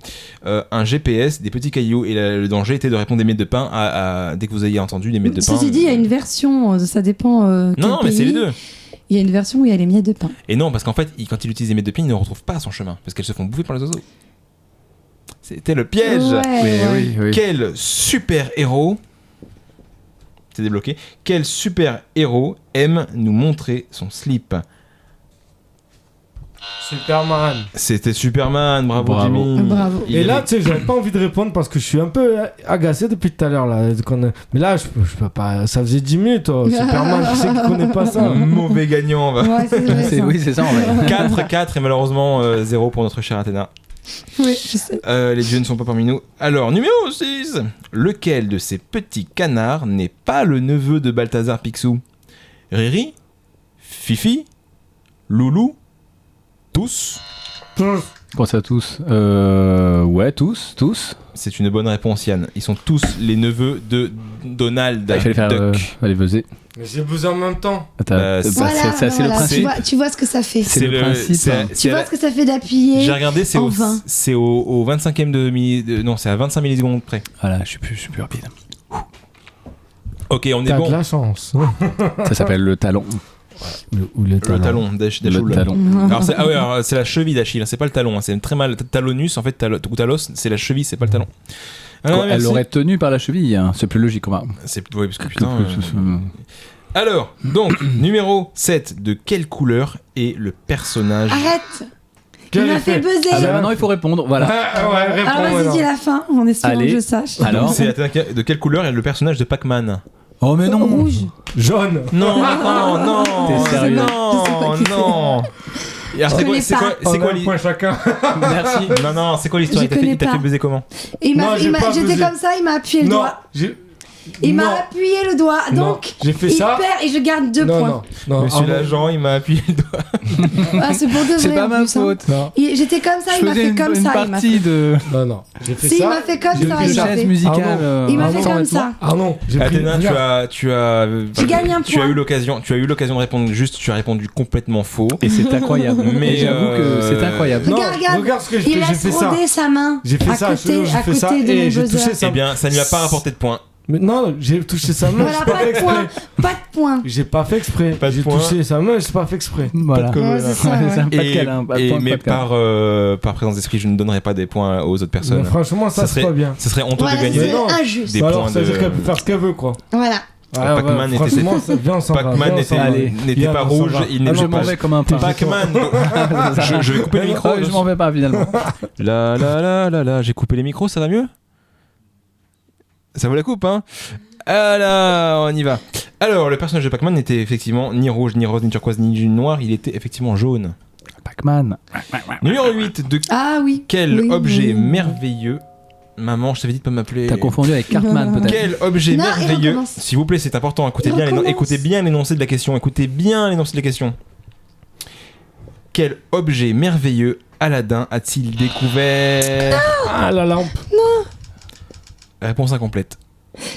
un GPS, des petits cailloux, et le danger était de répondre des miettes de pain dès que vous ayez entendu des miettes de pain. Ceci dit, il y a une version, ça dépend. Non, mais c'est les deux. Il y a une version où il y a les miettes de pain. Et non, parce qu'en fait, quand il utilise des miettes de pain, il ne retrouve pas son chemin, parce qu'elles se font bouffer par les oiseaux. C'était le piège. Ouais. Quel super héros, c'est débloqué, quel super héros aime nous montrer son slip? Superman. C'était Superman, bravo, Bravo. Jimmy. Bravo. Il Et là, avait- tu sais, j'avais pas envie de répondre parce que je suis un peu agacé depuis tout à l'heure. Là. Mais là, je peux pas. Ça faisait 10 minutes, toi. Superman, qui c'est qui connaît pas ça? Mauvais gagnant. Ouais, c'est vrai. ça. Oui, c'est ça. En vrai. 4-4 et malheureusement 0 pour notre chère Athéna. Oui, je sais. Les dieux ne sont pas parmi nous. Alors, numéro 6. Lequel de ces petits canards n'est pas le neveu de Balthazar Picsou? Riri? Fifi? Loulou? Tous? Pense à tous. Ouais, tous. C'est une bonne réponse, Yann. Ils sont tous les neveux de Donald Il fallait faire. Duck. Allez, vas-y. Mais j'ai besoin en même temps. Bah, Voilà, c'est le voilà, principe. tu vois ce que ça fait. C'est le principe. Tu vois ce que ça fait d'appuyer. J'ai regardé, c'est en au, vain. c'est au 25e non, c'est à 25 millisecondes près. Voilà, je suis plus rapide. Ok, on est T'as bon. de la chance. Ça s'appelle le talon. Ou le Le talon d'Achille. Le talon. Alors c'est la cheville d'Achille, c'est pas le talon, c'est très mal. Talonus en fait, ou talos, c'est la cheville, c'est pas le talon. Quoi, elle merci. l'aurait tenu par la cheville, hein. C'est plus logique. C'est ouais, parce que putain. Alors, donc, numéro 7, de quelle couleur est le personnage? Arrête. Quel Il m'a effet fait buzzer. Ah bah maintenant il faut répondre, voilà. Ouais, réponds Alors vas-y, maintenant. dis la fin, en espérant Allez. que je sache. Alors C'est de quelle couleur est le personnage de Pac-Man? Oh mais non. Rouge. Jaune. Non, non, T'es sérieux? Je sais pas qui non. Et alors, connais c'est pas. quoi, c'est On quoi a un point chacun. Merci. Non, c'est quoi l'histoire? Je connais Il t'a pas. fait baiser comment? Et Non, j'ai pas j'étais buzzé. comme ça, il m'a appuyé le Non, doigt. j'ai. Il Non. m'a appuyé le doigt, Non, donc j'ai fait il ça. perd et je garde 2 Non, points. non. Monsieur ah bon. l'agent, il m'a appuyé le doigt. Ah, c'est pour de vrai. C'est pas en ma plus, hein. faute. Non, J'étais comme ça, Je il m'a faisais fait une comme une ça. Il m'a partie fait... de non. J'ai fait Si, ça. il m'a fait comme J'ai ça. fait Il ça. m'a chaise fait. musicale. Ah non. Il m'a Ah fait non, comme honnêtement. ça. Ah non, j'ai pris. Athéna, regarde. tu as J'ai gagné un tu as point. eu l'occasion de répondre juste, tu as répondu complètement faux. et c'est incroyable. Mais, Mais j'avoue que c'est incroyable. Non, Regarde, regarde ce que j'ai Il fait. J'ai laisse fait ça. rôder sa main. J'ai fait à ça. côté, J'ai à fait ça côté de et mon j'ai buzzer. touché ça. Eh bien, ça ne lui a pas rapporté de points. Mais non, j'ai touché sa main. Voilà, J'ai pas pas fait de exprès. point. Pas de point. J'ai pas fait exprès. Pas de J'ai point. touché sa main, j'ai pas fait exprès. Voilà. Pas de Ouais, c'est ça, ouais. Pas de câlin, pas de point, mais pas de câlin. par présence d'esprit, je ne donnerai pas des points aux autres personnes. Mais franchement, ça c'est serait, pas bien. ce serait honteux Voilà, de gagner. c'est Mais non. injuste. Des Bah alors, points ça veut de- dire qu'elle peut faire ce qu'elle veut, quoi. Voilà. Pac-Man était- franchement, ça vient, on s'en va. Pac-Man Viens, on s'en va. Allez. n'était Viens, pas on s'en rouge, va. il Ah n'était Je non, m'en pas. vais comme un pain. Pac-Man. je vais couper les micros. Je m'en vais pas finalement. Là, j'ai coupé les micros, ça va mieux? Ça vaut la coupe, hein? Ah là, on y va. Alors, le personnage de Pac-Man n'était effectivement ni rouge, ni rose, ni turquoise, ni noir, il était effectivement jaune. Pac-Man. Numéro 8, de Ah oui. quel Oui, objet oui. merveilleux... Maman, je t'avais dit de pas m'appeler... T'as confondu avec Cartman peut-être. Quel objet Non, il merveilleux... recommence. S'il vous plaît, c'est important, écoutez Il bien, recommence. écoutez bien l'énoncé de la question, écoutez bien l'énoncé de la question. Quel objet merveilleux Aladdin a-t-il découvert? Ah, la lampe. Réponse incomplète.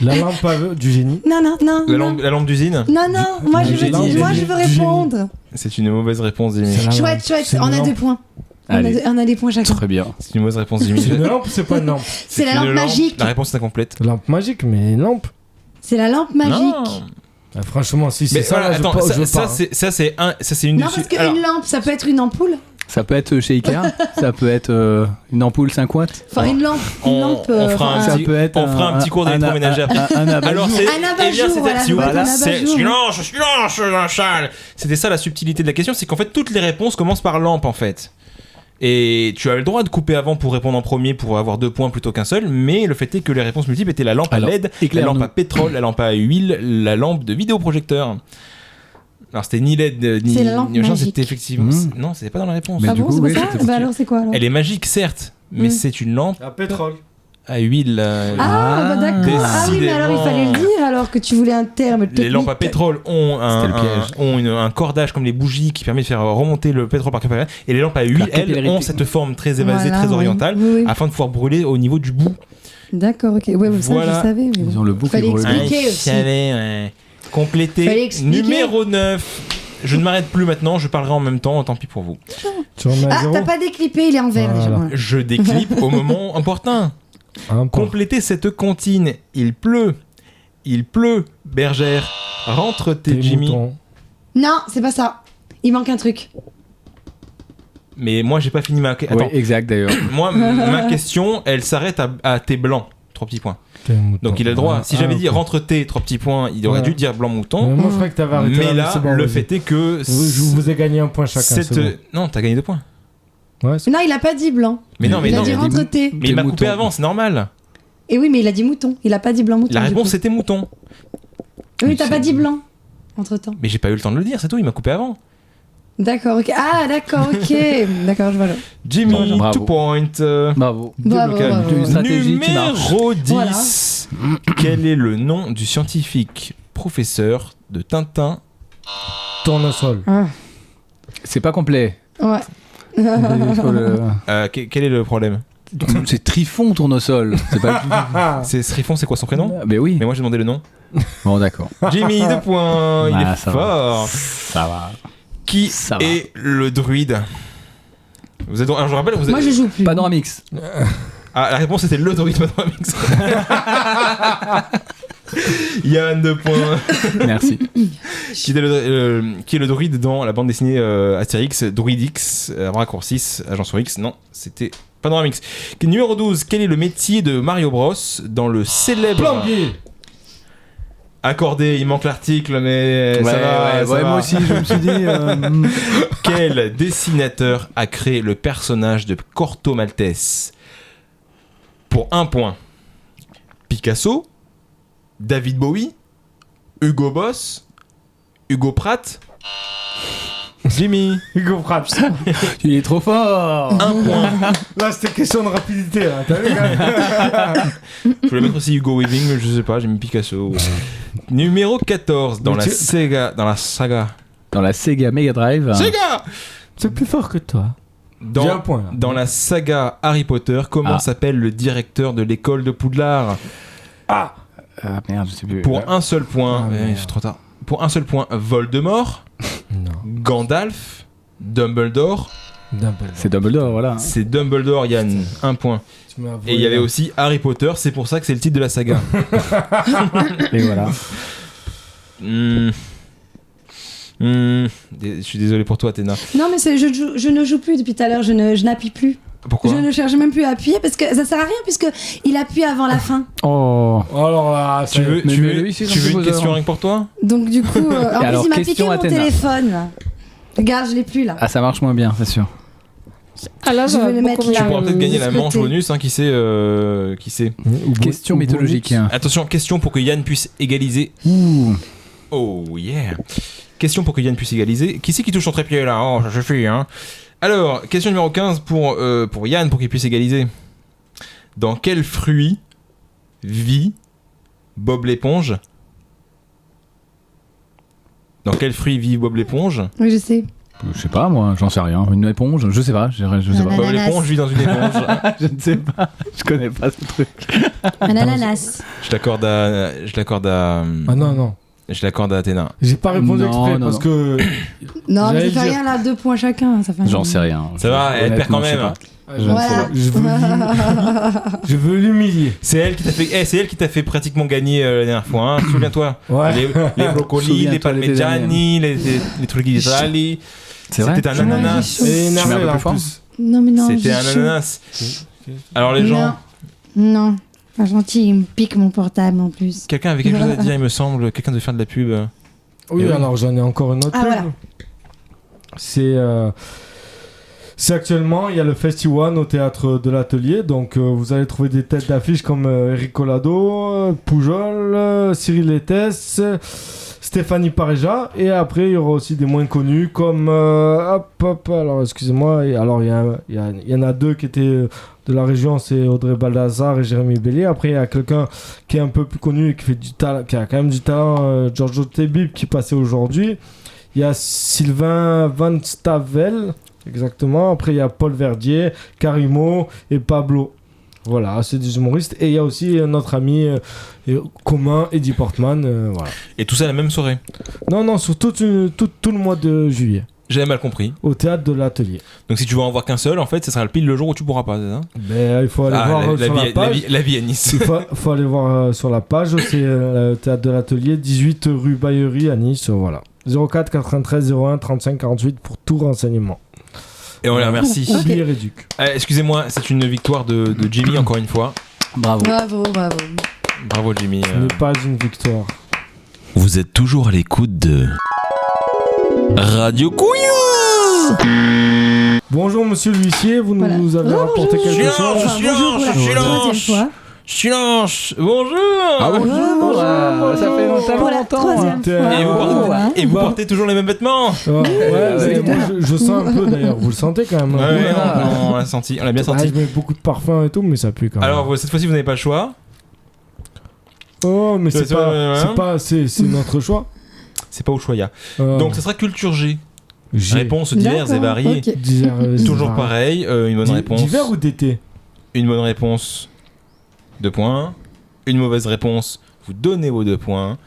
La lampe du génie. Non, non, non. non. La lampe d'usine? Non, non, moi je veux, génie, moi, du je veux génie. répondre. C'est une mauvaise réponse, Jimmy. C'est la lampe. Chouette, chouette, C'est on une a lampe. 2 points. Allez. On a des points chacun. Très bien. C'est une mauvaise réponse, Jimmy. C'est une lampe ou c'est pas une lampe? C'est la une lampe magique. La réponse est incomplète. Lampe magique, mais une lampe. C'est la lampe magique. Non. Ah, franchement, si c'est Mais ça, voilà, là, attends, je veux ça, pas. ça, c'est une Non, dessus. parce qu'une Alors, lampe, ça peut être une ampoule. Ça peut être chez Ikea, ça peut être une ampoule 5 watts. Enfin, une lampe. Une on lampe. fera un Ça petit- peut être on fera un petit cours d'électroménager après. Un abat-jour. alors c'est Un abat-jour, eh bien, c'était- voilà, si vous- ça peut être un c'est- abat-jour. silence, Charles. C'était ça la subtilité de la question, c'est qu'en fait toutes les réponses commencent par lampe en fait. Et tu as le droit de couper avant pour répondre en premier pour avoir 2 points plutôt qu'un seul, mais le fait est que les réponses multiples étaient la lampe à Alors, LED, la éclaire-nous. lampe à pétrole, la lampe à huile, la lampe de vidéoprojecteur. Alors c'était ni LED ni C'est la lampe machin, magique. c'était effectivement Mmh. Non, c'était pas dans la réponse. Mais Ah du bon, coup, c'est oui, pas ça c'était Bah alors, c'est quoi alors Elle est magique certes, mais Mmh. c'est une lampe À pétrole. à huile. Ah, bah d'accord. Ah oui, mais alors il Décidément. fallait le dire alors que tu voulais un terme technique. Les lampes à pétrole ont C'était le piège. un cordage comme les bougies qui permet de faire remonter le pétrole par capillarité. Et les lampes à huile, elles, capillarité. ont cette forme très évasée, Voilà, très oui. orientale, Oui, oui. afin de pouvoir brûler au niveau du bout. D'accord, ok. Ouais, ça Voilà. je savais. Mais Ils bon. ont le bouc Fallait qui brûle. expliquer. je aussi. savais, ouais. Complété. Fallait expliquer. Numéro 9. Je ne m'arrête plus maintenant, je parlerai en même temps, tant pis pour vous. Tu remets à Ah, zéro. t'as pas déclippé, il est en vert déjà. Voilà. Voilà. Je déclipe au moment opportun. Un point. Complétez cette comptine. Il pleut. Il pleut, bergère. Rentre tes Tes Jimmy. moutons. Non, c'est pas ça. Il manque un truc. Mais moi, j'ai pas fini ma. Oui, Attends. exact d'ailleurs. Moi, ma question, elle s'arrête à tes blancs. 3 petits points. Tes moutons. Donc il a le droit. Si Ah, j'avais dit ok. rentre tes 3 petits points, il aurait Ouais. dû dire blanc Mais mouton. moi, je crois que t'avais arrêté. Mais là, c'est bon, le vas-y. fait est que. Je vous ai gagné un point chacun. cette... c'est bon. Non, t'as gagné 2 points. Ouais, c'est Non, il a pas dit blanc. Mais non, mais il non. a dit il a dit rentre tes. Mais il m'a Tes coupé moutons. avant, c'est normal. Et oui, mais il a dit mouton. Il a pas dit blanc mouton. La du réponse coup. c'était mouton. Oui, t'as pas dit blanc. Entre temps. Mais j'ai pas eu le temps de le dire, c'est tout, il m'a coupé avant. D'accord, ok. Ah, d'accord, ok. D'accord, je vois. Jimmy, Bravo. 2 points. Bravo. Bravo, Déblocage. bravo. Une stratégie qui marche. Numéro 10. Quel est le nom du scientifique professeur de Tintin? tournesol. Ah, C'est pas complet. ouais. Il faut le- Quel est le problème? C'est Trifon Tournesol. C'est pas. C'est Srifon, c'est quoi son prénom? Mais oui. Mais moi j'ai demandé le nom. Bon d'accord. Jimmy, 2 points. Il Ah, est ça va. fort. Ça va. Qui Ça va. est le druide? Vous êtes... Alors, je rappelle, vous êtes... Moi, je joue plus. Panoramix. Ah, la réponse était le druide Panoramix. Yann, 2 points. Merci. Qui est le druide dans la bande dessinée Astérix, Druid X, raccourcis, Agence X. Non, c'était pas dans la mix. Numéro 12, quel est le métier de Mario Bros dans le célèbre... Plombier. Accordé, il manque l'article, mais ça va. Moi aussi, je me suis dit. Quel dessinateur a créé le personnage de Corto Maltese? Pour 1 point. Picasso, David Bowie, Hugo Boss, Hugo Pratt, Jimmy. Hugo Pratt. Il est trop fort. 1 point. Là, c'était question de rapidité. Là. T'as vu, quand même. Je voulais mettre aussi Hugo Weaving, mais je sais pas, j'ai mis Picasso. Numéro 14, dans la saga. Dans la Sega Mega Drive. Sega. C'est plus fort que toi. J'ai un point, là. Dans la saga Harry Potter, comment s'appelle le directeur de l'école de Poudlard? Merde, je sais plus. Pour un seul point, c'est trop tard. Pour un seul point, Voldemort, Non. Gandalf, Dumbledore. C'est Dumbledore, voilà. C'est Dumbledore, Yann, 1 point. Et il y avait aussi Harry Potter, c'est pour ça que c'est le titre de la saga. Et voilà. Je suis désolé pour toi, Athéna. Non, mais je ne joue plus depuis tout à l'heure, je n'appuie plus. Pourquoi? Je ne cherche même plus à appuyer parce que ça sert à rien puisque il appuie avant la fin. Oh. Alors là, Tu veux une question rien que pour toi? Donc du coup, en plus alors, il m'a piqué question mon Athéna. téléphone. Là. Regarde, je l'ai plus là. Ah, ça marche moins bien, c'est sûr. Ah là, Je vais le mettre Tu là. pourras peut-être gagner la Côté. manche bonus, qui sait. Question mythologique. Attention, question pour que Yann puisse égaliser. Ouh. Oh yeah. Question pour que Yann puisse égaliser. Qui c'est qui touche son trépied là? Oh, ça suffit, hein. Alors, question numéro 15 pour Yann, pour qu'il puisse égaliser. Dans quel fruit vit Bob l'éponge? Dans quel fruit vit Bob l'éponge? Oui, je sais. Je sais pas, moi, j'en sais rien. Une éponge, je sais pas. Je sais pas. Bob l'éponge vit dans une éponge. Je ne sais pas. Je connais pas ce truc. Un ananas. Je l'accorde à. Ah non. Je l'accorde à Athéna. J'ai pas répondu Non, exprès non, parce non. que. Non, mais J'allais ça fait dire. rien là, 2 points chacun. Ça fait J'en sais rien. Ça va, elle perd quand Honnêtement, même. je sais pas. Voilà. Je veux l'humilier. C'est elle qui t'a fait pratiquement gagner la dernière fois. Hein. Souviens-toi. Ouais. Les brocolis, Souviens-toi les l'été parmigiani, les trucs d'Italie. C'est vrai. C'était un ananas. Et Tu mets énervé un peu là en plus fort. plus. Non, mais non. C'était j'ai un chaud. ananas. Alors les gens, Non. Pas gentil, il me pique mon portable en plus. quelqu'un avait quelque chose à dire, il me semble. Quelqu'un devait faire de la pub. Oui, Et oui. alors j'en ai encore une autre. Ah, pub. voilà. C'est actuellement, il y a le Festi-One au théâtre de l'Atelier. Donc vous allez trouver des têtes d'affiche comme Eric Collado, Poujol, Cyril Lettès, Stéphanie Pareja. Et après, il y aura aussi des moins connus comme. Alors excusez-moi. Alors il y en a 2 qui étaient de la région, c'est Audrey Baldassar et Jérémy Bélier. Après, il y a quelqu'un qui est un peu plus connu et qui fait du talent, qui a quand même du talent, Giorgio Tebib, qui passait aujourd'hui. Il y a Sylvain Van Stavel, exactement. Après, il y a Paul Verdier, Karimo et Pablo. Voilà, c'est des humoristes. Et il y a aussi notre ami commun, Eddie Portman. Voilà. Et tout ça la même soirée. Non, sur tout le mois de juillet, J'avais mal compris. au théâtre de l'Atelier. Donc si tu veux en voir qu'un seul, en fait, ce sera pile le jour où tu pourras pas, c'est ça? Mais il faut aller voir sur la page. La vie à Nice. Il faut aller voir sur la page. C'est le théâtre de l'Atelier, 18 rue Baillerie à Nice. Voilà. 04 93 01 35 48 pour tout renseignement. Et on les remercie. Billet réduc. Excusez-moi, c'est une victoire de Jimmy encore une fois. Bravo. Bravo. Bravo Jimmy. Ce n'est pas une victoire. Vous êtes toujours à l'écoute de Radio Couillou. Bonjour monsieur l'huissier, vous Voilà. nous avez rapporté quelque Silence, chose. Troisième fois. Silence. Bonjour. Ah bonjour. Ça fait Pour la longtemps. troisième Et vous, fois. portez, et vous portez toujours les mêmes vêtements. Ouais, moi, je sens un peu d'ailleurs, vous le sentez quand même. Ouais, hein. on l'a senti, on l'a bien Ah, senti. je mets beaucoup de parfum et tout, mais ça pue quand même. Alors cette fois-ci vous n'avez pas le choix. Oh, mais C'est ça, c'est notre choix. C'est pas au choix, il y a. Donc ça sera culture G. Réponses diverses et D'accord, variées. ok. Toujours pareil, une bonne réponse. D'hiver ou d'été? Une bonne réponse, 2 points. Une mauvaise réponse, vous donnez vos 2 points.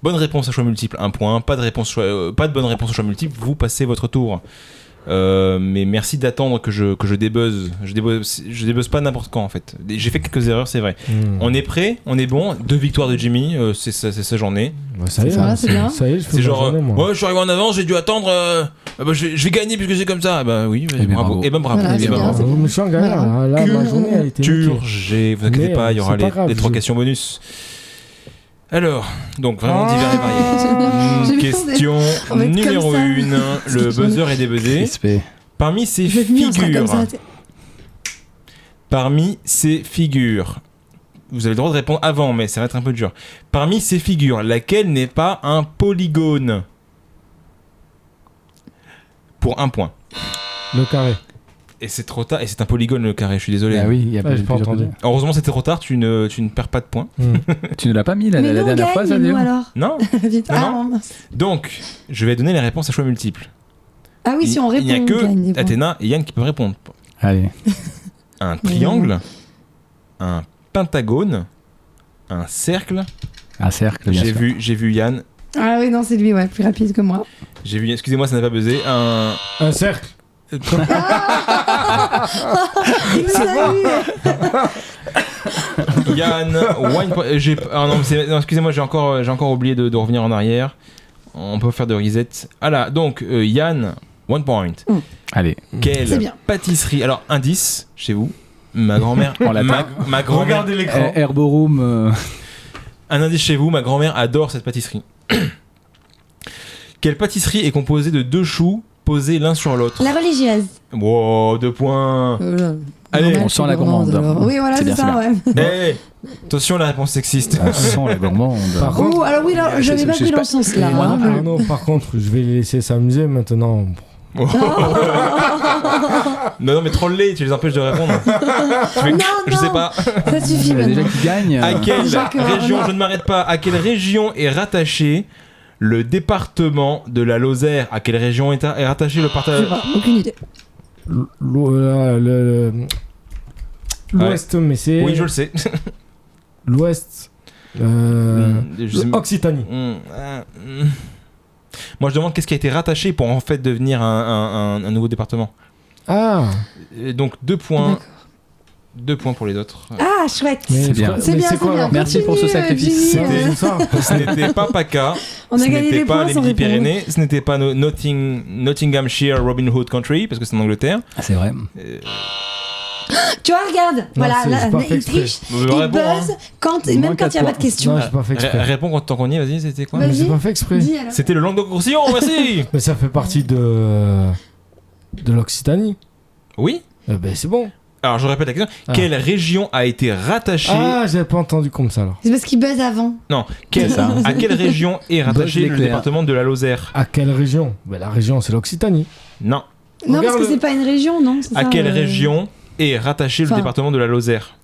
Bonne réponse à choix multiple, 1 point. Pas de bonne réponse au choix multiple, vous passez votre tour. Mais merci d'attendre que je débuzz. Je débuzz pas n'importe quand en fait. J'ai fait quelques erreurs, c'est vrai. On est prêt, on est bon. 2 victoires de Jimmy, c'est sa journée. Ouais, ça y est, c'est bien. Ça y est, je fais C'est ma genre, journée, moi. ouais, je suis arrivé en avance, j'ai dû attendre. Je vais gagner puisque c'est comme ça. Bah oui, Eh ben, bravo. bravo. Et ben bravo. Voilà, Eh c'est ben, bien, bravo. c'est Vous me suis en galère. Voilà. Là, ma journée a été niquée. Purgé, vous inquiétez Mais, pas, il y aura c'est pas grave, les 3 je- questions bonus. Alors, donc vraiment divers et variés. J'ai vu Question on va être numéro comme ça. 1, le buzzer est débuzzé. Respect. Parmi ces Je vais venir, on sera comme figures, ça. parmi ces figures, vous avez le droit de répondre avant, mais ça va être un peu dur. Parmi ces figures, laquelle n'est pas un polygone? Pour 1 point. Le carré. Et c'est trop tard, et c'est un polygone le carré, je suis désolé. Ah oui, il y a Ouais, j'ai pas plusieurs entendu. côtés. Heureusement c'était trop tard, tu ne perds pas de points. Tu ne l'as pas mis la Mais nous, on dernière fois, ça gagne, nous, Léo alors. Non. Vite. Non, Ah, non. mince. Donc, je vais donner les réponses à choix multiples. Ah oui, si on répond, Il n'y a on gagne des que points. Athéna et Yann qui peuvent répondre. Allez. Un triangle, un pentagone, un cercle. Un cercle, bien sûr. J'ai vu Yann. Ah oui, non, c'est lui, ouais, plus rapide que moi. J'ai vu, excusez-moi, ça n'a pas buzzé. Un cercle. Il nous a eu. Yann, non, excusez-moi, j'ai encore oublié de revenir en arrière. On peut faire de reset. Ah là, donc Yann, 1 point. Allez. C'est Quelle bien. pâtisserie? Alors, indice chez vous. Ma grand-mère. On l'attaque. ma grand-mère. Regardez l'écran. Herboroom. Un indice chez vous. Ma grand-mère adore cette pâtisserie. Quelle pâtisserie est composée de 2 choux posés l'un sur l'autre? La religieuse. Wow, 2 points. Allez, on sent la gourmande. alors. Oui, voilà, C'est c'est bien, ça, ouais. Hey, attention la réponse sexiste. On sent la gourmande. Par contre, Oh, alors oui, là, j'avais pas pris dans ce sens-là. Moi non hein. plus. Arnaud, par contre, je vais les laisser s'amuser maintenant. Non, mais troll-les, tu les empêches de répondre. Je sais pas. Ça suffit Il y a déjà maintenant. qui gagne. À quelle Jacques région, Arnaud. je ne m'arrête pas, à quelle région est rattaché le département de la Lozère? À quelle région est rattaché le Je sais partage? pas, aucune idée. L'ouest, mais c'est. Oui, je le sais. L'ouest. Je sais- Occitanie. Moi, je demande qu'est-ce qui a été rattaché pour en fait devenir un nouveau département. Ah. Et donc 2 points. D'accord. 2 points pour les autres. Ah, chouette. Mais C'est bien. C'est bien, c'est quoi, bien. alors Merci pour ce Continue, sacrifice. Jimmy, C'était ça. Ce n'était pas PACA, On ce a gagné n'était des pas points les sans répondre. Midi-Pyrénées, ce n'était pas Nottinghamshire Robin Hood Country, parce que c'est en Angleterre. Ah, c'est vrai. Tu vois, regarde. Voilà, c'est- là, j'ai pas fait il exprès. triche. Bon, Il réponds, hein. buzz quand, Moins même quand il quatre n'y a pas points. de question. Non, j'ai pas fait exprès. Réponds tant qu'on y est, vas-y, c'était quoi? Vas-y. Mais j'ai pas fait exprès. Dis alors. C'était le Languedoc-Roussillon, merci. Mais ça fait partie de l'Occitanie. Oui. Ben c'est bon. Alors je répète la question. Ah. Quelle région a été rattachée Ah, j'avais pas entendu comme ça alors. C'est parce qu'il buzz avant. Non. C'est ça. À quelle région est rattaché le l'éclair. département de la Lozère? À quelle région? Ben la région, c'est l'Occitanie. Non. Non, Regarde parce que le- c'est pas une région, non c'est À ça, quelle région est rattaché le Enfin, département de la Lozère?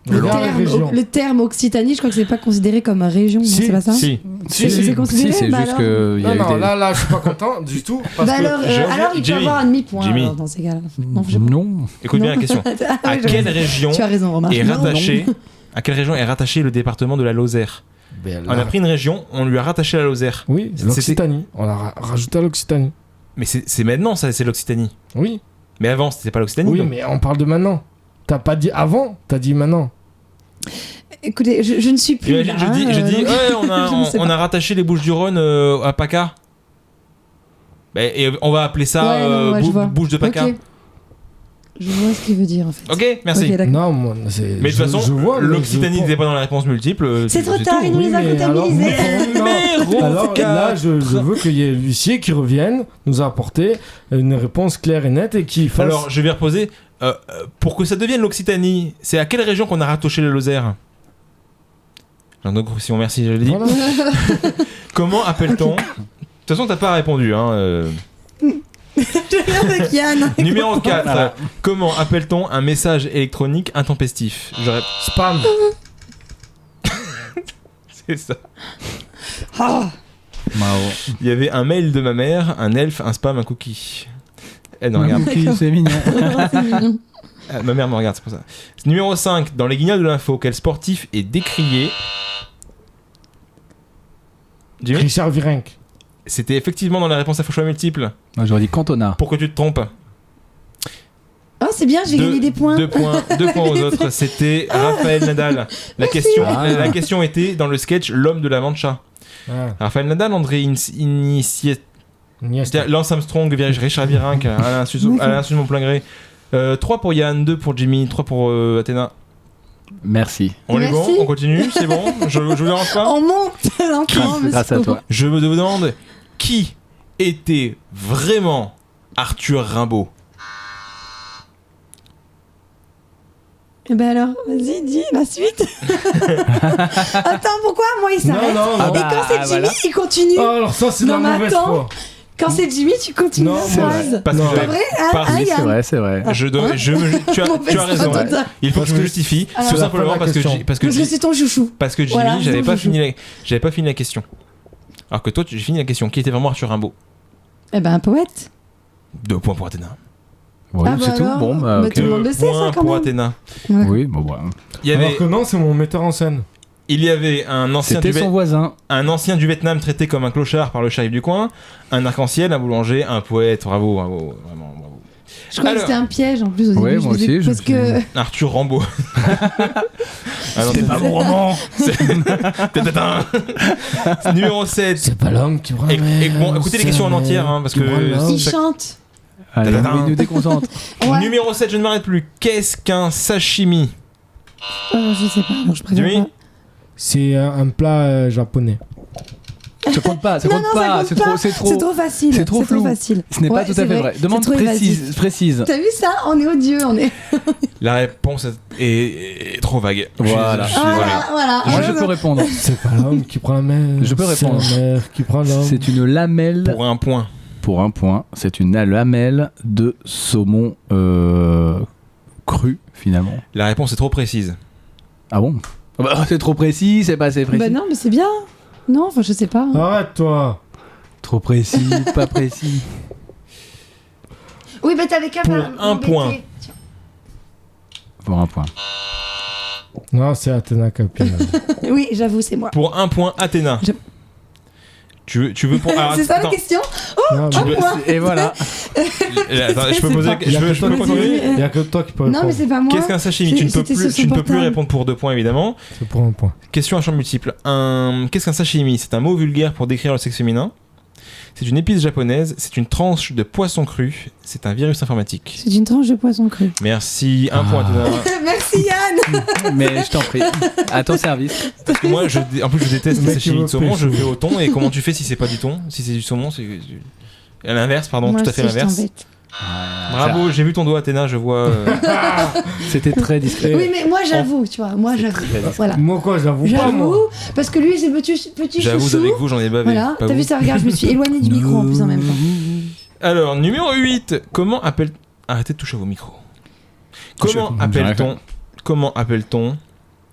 Regarde les régions. Le terme Occitanie, je crois que c'est pas considéré comme région, non, Si, c'est pas ça Si. C'est considéré. Si, c'est bah juste alors. que il y Non, a non, eu des... là, je suis pas content du tout. Parce Bah que alors, je- alors il peut Jimmy. avoir un demi-point Jimmy. alors, dans ces cas-là. Non, je- Non. Écoute bien Non. la question. Ah À oui, je- quelle région Tu as raison, remarque. est Non, rattaché À quelle région est rattaché le département de la Lozère? Ben, On a pris une région, on lui a rattaché la Lozère. Oui, C'était- l'Occitanie. On l'a rajouté à l'Occitanie. Mais c'est maintenant, ça, c'est l'Occitanie. Oui. Mais avant, c'était pas l'Occitanie. Oui, donc. mais on parle de maintenant. T'as pas dit avant, t'as dit maintenant. Écoutez, je ne suis plus Je, là. je dis, hein, je dis, donc- ouais, on a, je ne sais on pas. a rattaché les Bouches-du-Rhône à PACA. Ben, et on va appeler ça Ouais, non, ouais, je vois. Bouche de PACA. Ok. Je vois ce qu'il veut dire en fait. Ok, merci. Ok, d'accord. Non, moi, c'est. Mais de toute façon, je vois, mais l'Occitanie je- n'était pas dans la réponse multiple. C'est trop tout. tard, il nous Oui, les a mais alors- comptabilisés. Numéro Alors là, je veux qu'il y ait l'huissier qui revienne nous apporter une réponse claire et nette et qui fasse. Alors, je vais reposer. Pour que ça devienne l'Occitanie, c'est à quelle région qu'on a rattaché la Lozère? Languedoc-Roussillon, merci, je l'ai dit. Voilà. Comment appelle-t-on... De toute façon, t'as pas répondu. Hein, Je viens avec Yann. Numéro 4. Voilà. Comment appelle-t-on un message électronique intempestif? Spam. C'est ça. Ah, Mao. Il y avait un mail de ma mère, un elfe, un spam, un cookie. Elle me regarde. Cookie, c'est mignon. c'est mignon. Ma mère me regarde, c'est pour ça. Numéro 5. Dans les guignols de l'info, quel sportif est décrié... Jimmy? Richard Virenque. C'était effectivement dans la réponse à choix multiple. Moi, j'aurais dit Cantona. Pour que tu te trompes. Oh, c'est bien, j'ai gagné des points. 2 points aux autres. C'était Rafael Nadal. La question était dans le sketch L'homme de la Mancha. Rafael Nadal, André Iniesta, Lance Armstrong, Richard Virenque, Alain Suzon plein gré. 3 pour Yann, 2 pour Jimmy, 3 pour Athéna. Merci. On est bon, on continue, c'est bon. Je vous dérange pas. On monte lentement. Grâce à toi. Je me demande qui était vraiment Arthur Rimbaud. Et ben alors, vas-y, dis la suite. Attends, pourquoi moi il s'arrête? Non. Et quand c'est Jimmy, il continue. Oh, alors ça, c'est de la mauvaise foi. Quand c'est Jimmy, tu continues Non, la c'est phrase. Parce que C'est vrai? Oui, c'est vrai. tu as raison. Il faut que je me justifie. Tout simplement parce que c'est ton chouchou. Parce que Jimmy, Voilà, j'avais pas c'est ton fini la question. Alors que toi, j'ai fini la question. Qui était vraiment Arthur Rimbaud? Eh ben, un poète. 2 points pour Athéna. Oui, c'est tout. Bon, bah, ok. tout le monde le sait, ça, quand pour même. Athéna. Ouais. Oui, bon, voilà. Alors que non, c'est mon metteur en scène. Il y avait un ancien C'était son voisin. Un ancien du Vietnam traité comme un clochard par le shérif du coin, un arc-en-ciel, un boulanger, un poète. Bravo, vraiment bravo. Je crois que c'était un piège en plus au début. Moi aussi. Parce que. Arthur Rimbaud. C'était pas mon roman. Numéro 7. C'est pas l'homme qui prend Bon, écoutez les questions en entière, hein, parce que. Il chante. Allez, il nous déconcentre. Ouais. Numéro 7, je ne m'arrête plus. Qu'est-ce qu'un sashimi? Je sais pas, non, je préfère Jimmy pas. C'est un plat japonais. Ça compte pas, Non, ça compte pas. C'est trop facile. C'est trop flou. facile. Ce n'est pas tout à fait vrai. Demande précise. T'as vu ça? On est odieux, on est. La réponse est trop vague. Voilà. Voilà. Moi, je peux répondre. C'est pas l'homme qui prend la mer. Je peux répondre. C'est la mer qui prend l'homme. C'est une lamelle. Pour un point. Pour un point, c'est une lamelle de saumon cru, finalement. La réponse est trop précise. Ah bon? C'est trop précis, c'est pas assez précis. Bah non, mais c'est bien. Non, enfin, je sais pas. Arrête-toi. Trop précis, pas précis. Oui, mais t'avais qu'à Pour pas un point. Pour un point. Non, c'est Athéna Capine. Oui, j'avoue, c'est moi. Pour un point, Athéna. Tu veux pour. Alors, C'est ça attends. la question? Non, mais Et voilà. Attends, je peux poser. il y a que toi qui peux continuer. répondre. Il y a que toi qui peux Non, répondre. mais c'est pas moi. Qu'est-ce qu'un sashimi? Tu ne peux plus répondre pour 2 points, évidemment. C'est pour un point. Question à champ multiple. Qu'est-ce qu'un sashimi? C'est un mot vulgaire pour décrire le sexe féminin. C'est une épice japonaise. C'est une tranche de poisson cru. C'est un virus informatique. C'est une tranche de poisson cru. Merci. Un point, Athéna. Merci Yann. Mais je t'en prie. À ton service. Parce que moi, en plus, je déteste Le les mec qui sashimi veut de saumon. Je pêcher. fais au thon. Et comment tu fais si c'est pas du thon? Si c'est du saumon, c'est. À l'inverse, pardon, Moi tout à fait aussi, je l'inverse. t'embête. Bravo, j'ai vu ton doigt, Athéna. Je vois. C'était très discret. Oui, mais moi j'avoue, tu vois. Moi j'avoue. Voilà. Moi quoi, j'avoue pas J'avoue, moi. parce que lui, c'est petit J'avoue, chouchou. avec vous, j'en ai bavé. Voilà, Pas t'as vous. vu ça, regarde, je me suis éloignée du micro en plus en même temps. Alors, numéro 8. Comment appelle... Arrêtez de toucher à vos micros. Comment appelle-t-on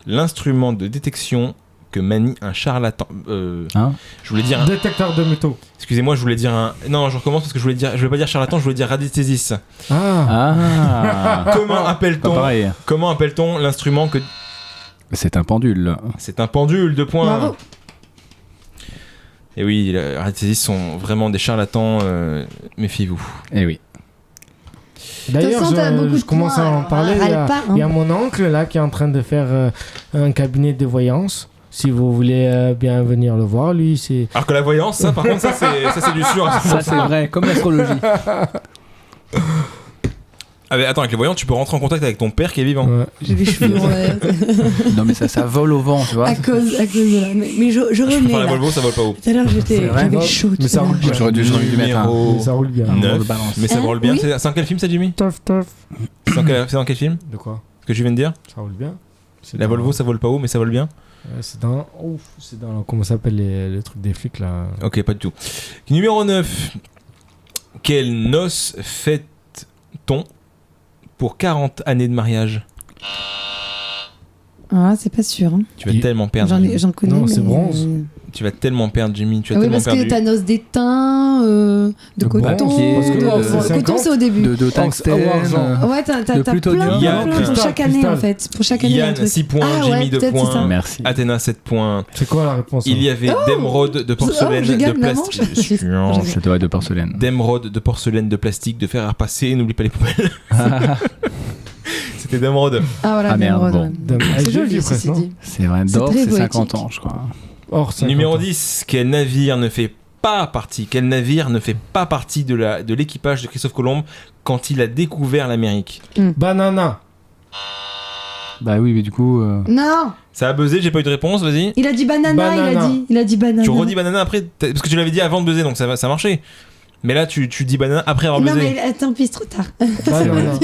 l'instrument de détection que manie un charlatan? Je voulais dire... Détecteur de métaux. Excusez-moi, je voulais dire un... Non, je recommence parce que je voulais pas dire charlatan, je voulais dire radiesthésiste. Ah. Comment Pas appelle-t-on pareil. l'instrument que... C'est un pendule. C'est un pendule, 2 points. Bravo. Et oui, les radiesthésistes sont vraiment des charlatans, méfiez-vous. Eh oui. D'ailleurs, De toute façon, t'as beaucoup je de commence points, à en alors, parler. râle pas, hein. Il y a mon oncle là qui est en train de faire un cabinet de voyance. Si vous voulez bien venir le voir, lui, c'est. Alors que la voyance, ça par contre, ça c'est du sûr. Ça, c'est vrai, comme l'astrologie. Ah, mais attends, avec les voyants, tu peux rentrer en contact avec ton père qui est vivant. Ouais. J'ai les cheveux en l'air. Non, mais ça vole au vent, tu vois. à cause de là. Mais je Je remets prends la là. Volvo, ça vole pas haut. Tout à l'heure, C'est vrai. j'avais chaud. Mais ça tout à roule l'heure. bien. J'aurais dû du mettre un. Numéro Mais ça roule bien. Un neuf. gros balance. Mais ça Hein, roule bien. oui. C'est dans quel film ça, Jimmy? Tof, tof. C'est dans quel film? De quoi? Ce que je viens de dire? Ça roule bien. C'est La dans- Volvo, ça vole pas haut, mais ça vole bien. C'est dans. Ouf, c'est dans. Comment ça s'appelle le truc des flics là? Ok, pas du tout. Numéro 9. Quelle noce fête-t-on pour 40 années de mariage? Ah, c'est pas sûr. Hein. Tu vas tellement perdre. J'en connais. Non, c'est mais, bronze. Tu vas tellement perdre, Jimmy. Tu vas Ah oui, tellement parce perdu. que Thanos d'étain, de coton. banquier, parce que de- c'est Coton, 50. c'est au début. de tungstène. Ouais, t'as de plein plutonium. Yann, pour chaque année cristal. en fait. Pour chaque année, il y a un Yann, truc. 6 points. Ah, Jimmy, ouais, 2 peut-être, c'est points. ça. Merci. Athéna, 7 points. C'est quoi la réponse Il y là avait d'émeraude de porcelaine, je gagne de la plastique. manche. Chiant. Ça doit être de porcelaine. D'émeraude, de porcelaine, de plastique, de fer à repasser. N'oublie pas les poubelles. C'était d'émeraude. Ah voilà, Ah, merde, d'émeraude, bon. ouais. Ah, C'est j'ai joli, dit ceci presque, non dit. C'est vrai, C'est d'or, très c'est 50 poétique. ans, je crois. Or, 50 Numéro ans. 10. Quel navire ne fait pas partie de l'équipage de Christophe Colomb quand il a découvert l'Amérique? Banana. Bah oui, mais du coup. Non, Ça a buzzé, j'ai pas eu de réponse, vas-y. il a dit banana, Banana. il a dit banana. Tu redis banana après, parce que tu l'avais dit avant de buzzer, donc ça a marché. Mais là, tu dis banana après avoir Non buzzé. mais tant pis, c'est trop tard. Banana.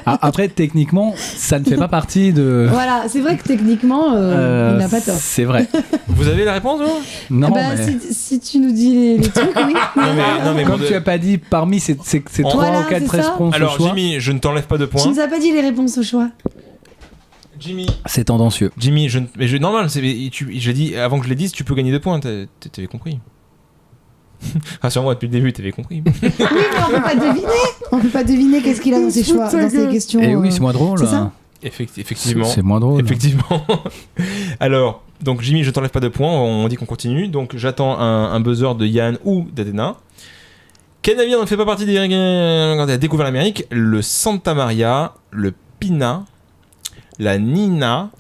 Après, techniquement, ça ne fait pas partie de. Voilà, c'est vrai que techniquement, il n'a pas tort. C'est vrai. Vous avez la réponse, vous? Non, Bah, mais. si tu nous dis les trucs, oui. Non, mais Comme bon, tu as pas dit parmi ces 3 Voilà, ou 4 c'est ça. réponses au alors, choix, Jimmy, je ne t'enlève pas de Tu points. nous as pas dit les réponses au choix. Jimmy, c'est tendancieux. normal, j'ai dit, avant que je les dise, tu peux gagner 2 points, t'avais compris. Rassure-moi, depuis le début, t'avais compris. Oui, mais on peut pas deviner. On peut pas deviner qu'est-ce qu'il a dans ses choix, dans ses questions. Et oui, c'est moins drôle. c'est ça hein. Effectivement. C'est moins drôle. Effectivement. Alors, donc Jimmy, je t'enlève pas de points, on dit qu'on continue. Donc j'attends un buzzer de Yann ou d'Athéna. Quel navire ne fait pas partie des quand il a découvert l'Amérique? Le Santa Maria, le Pina, la Nina,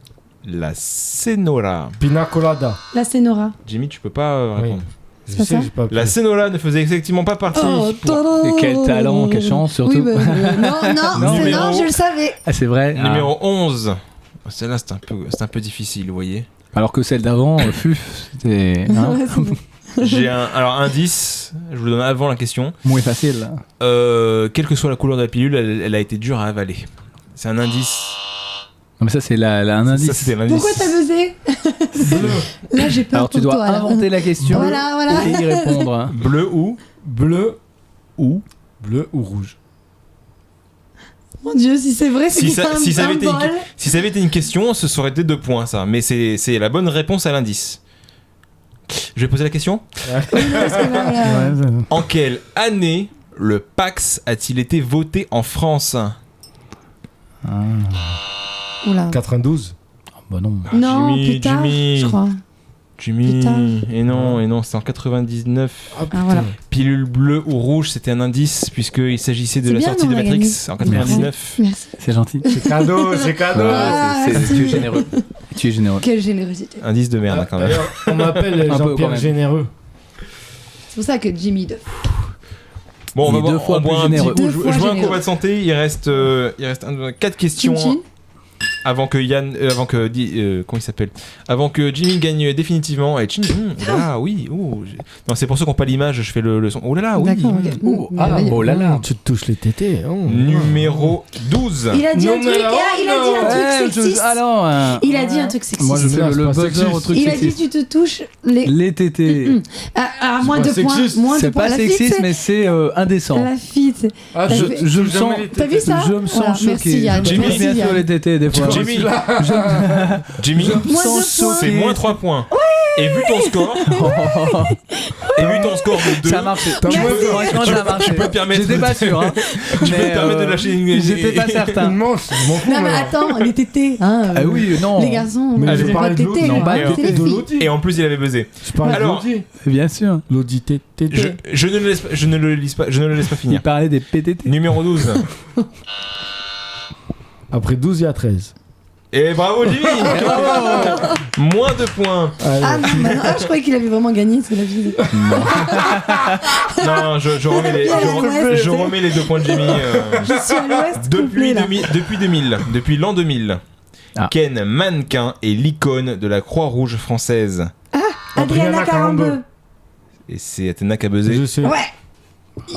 la Senora. Pina colada. La Senora. Jimmy, tu peux pas répondre. Je pas sais, ça j'ai pas. La Senora ne faisait effectivement pas partie. Oh, Et quel talent, quelle chance, surtout. Oui, non, Non, c'est numéro- non, je le savais. Ah, c'est vrai. Ah. Numéro 11. Celle-là, c'est un peu difficile, vous voyez. Alors que celle d'avant, c'était hein, Ouais, c'est bon. J'ai alors indice, je vous le donne avant la question. moins facile. Quelle que soit la couleur de la pilule, elle a été dure à avaler. C'est un indice. Non, mais ça, c'est un indice. Ça, c'était l'indice. Pourquoi t'as buzzé? Là, j'ai peur Alors, tu pour dois toi. là. inventer la question Voilà. et y répondre. Bleu ou Bleu ou rouge. Mon Dieu, si c'est vrai, c'est Si ça- un si ça avait été une- symbole. Si ça avait été une question, ce serait été 2 points, ça. Mais c'est la bonne réponse à l'indice. Je vais poser la question. Parce que là, voilà. Ouais, ça- En quelle année le Pax a-t-il été voté en France? Oula. 92. Bah non. Non, Jimmy, plus tard, Jimmy. je crois. Jimmy. Putain. Et non, c'est en 99. Ah, Ah, voilà. Pilule bleue ou rouge, c'était un indice, puisqu'il s'agissait de C'est la bien, sortie on de a Matrix gagné. en 99. Merci. C'est gentil. C'est cadeau, c'est cadeau. Ah, Tu es généreux. Tu es généreux. Quelle générosité. Indice de merde, quand même. D'ailleurs, on m'appelle Un peu, quand Jean-Pierre même. Généreux. C'est pour ça que Jimmy 2. Bon, on Il va est voir, deux fois on boit plus un petit généreux. coup. Deux Je fois vois un généreux. combat de santé. Il reste 4 questions Chin-chin. avant que Yann, comment il s'appelle, avant que Jimmy gagne définitivement. Et Chin, là, oui. Non, c'est pour ceux qui n'ont pas l'image. Je fais le son. Oh là là, oui. D'accord, ok. Oh, Mmh, ah, merveilleux. oh là là. Tu te touches les tétés. Oh. Numéro 12. Il a dit un Non, truc, mais alors, il a dit un truc sexiste. Alors, Il a dit un truc sexiste. moi je fais C'est le pas buzzer sexiste. au truc Il a dit sexiste. tu te touches les. Les tétés. À moins pas de points. sexiste. Moins de C'est points. pas La fille, sexiste, c'est- mais c'est indécent. La fille, c'est- Ah, T'as Je, fait- je me jamais sens. les T'as vu ça? Je me sens Voilà, choqué. merci, Yann. Jimmy, Merci, bien sûr Yann. les tétés des fois. Jimmy, Je- Jimmy, Moins de points. c'est moins 3 points. Et vu ton score, de 2, Ça a marché. Merci. Franchement, ça a marché. tu peux te permettre J'étais pas sûr. Hein. tu peux te permettre de lâcher une. J'étais pas Une certain. manche, je m'en fous. Non mais moi. attends, les tétés. Hein, Ah oui, non. Les garçons, Mais ils je ont pas parlais de de l'autre, tétés. non, hein, bah, c'est les de filles. l'audi. Et en plus, il avait buzzé. Je parlais de Alors- l'audi. Bien sûr. L'audi tété. Je ne le laisse pas Il finir. parlait des PTT. Numéro 12. Après 12, il y a 13. Et bravo Jimmy. Moins de points. Ah non, bah non, ah, je croyais qu'il avait vraiment gagné, c'est la vie. Non, je remets les, Il y a l'Ouest. je remets les 2 points de Jimmy. Je suis à l'ouest Depuis, complet, là. depuis 2000, depuis l'an 2000, Ah. Ken Mannequin est l'icône de la Croix-Rouge française. Adriana Carambeu. Et c'est Athéna qui a buzzé. Je sais. Ouais.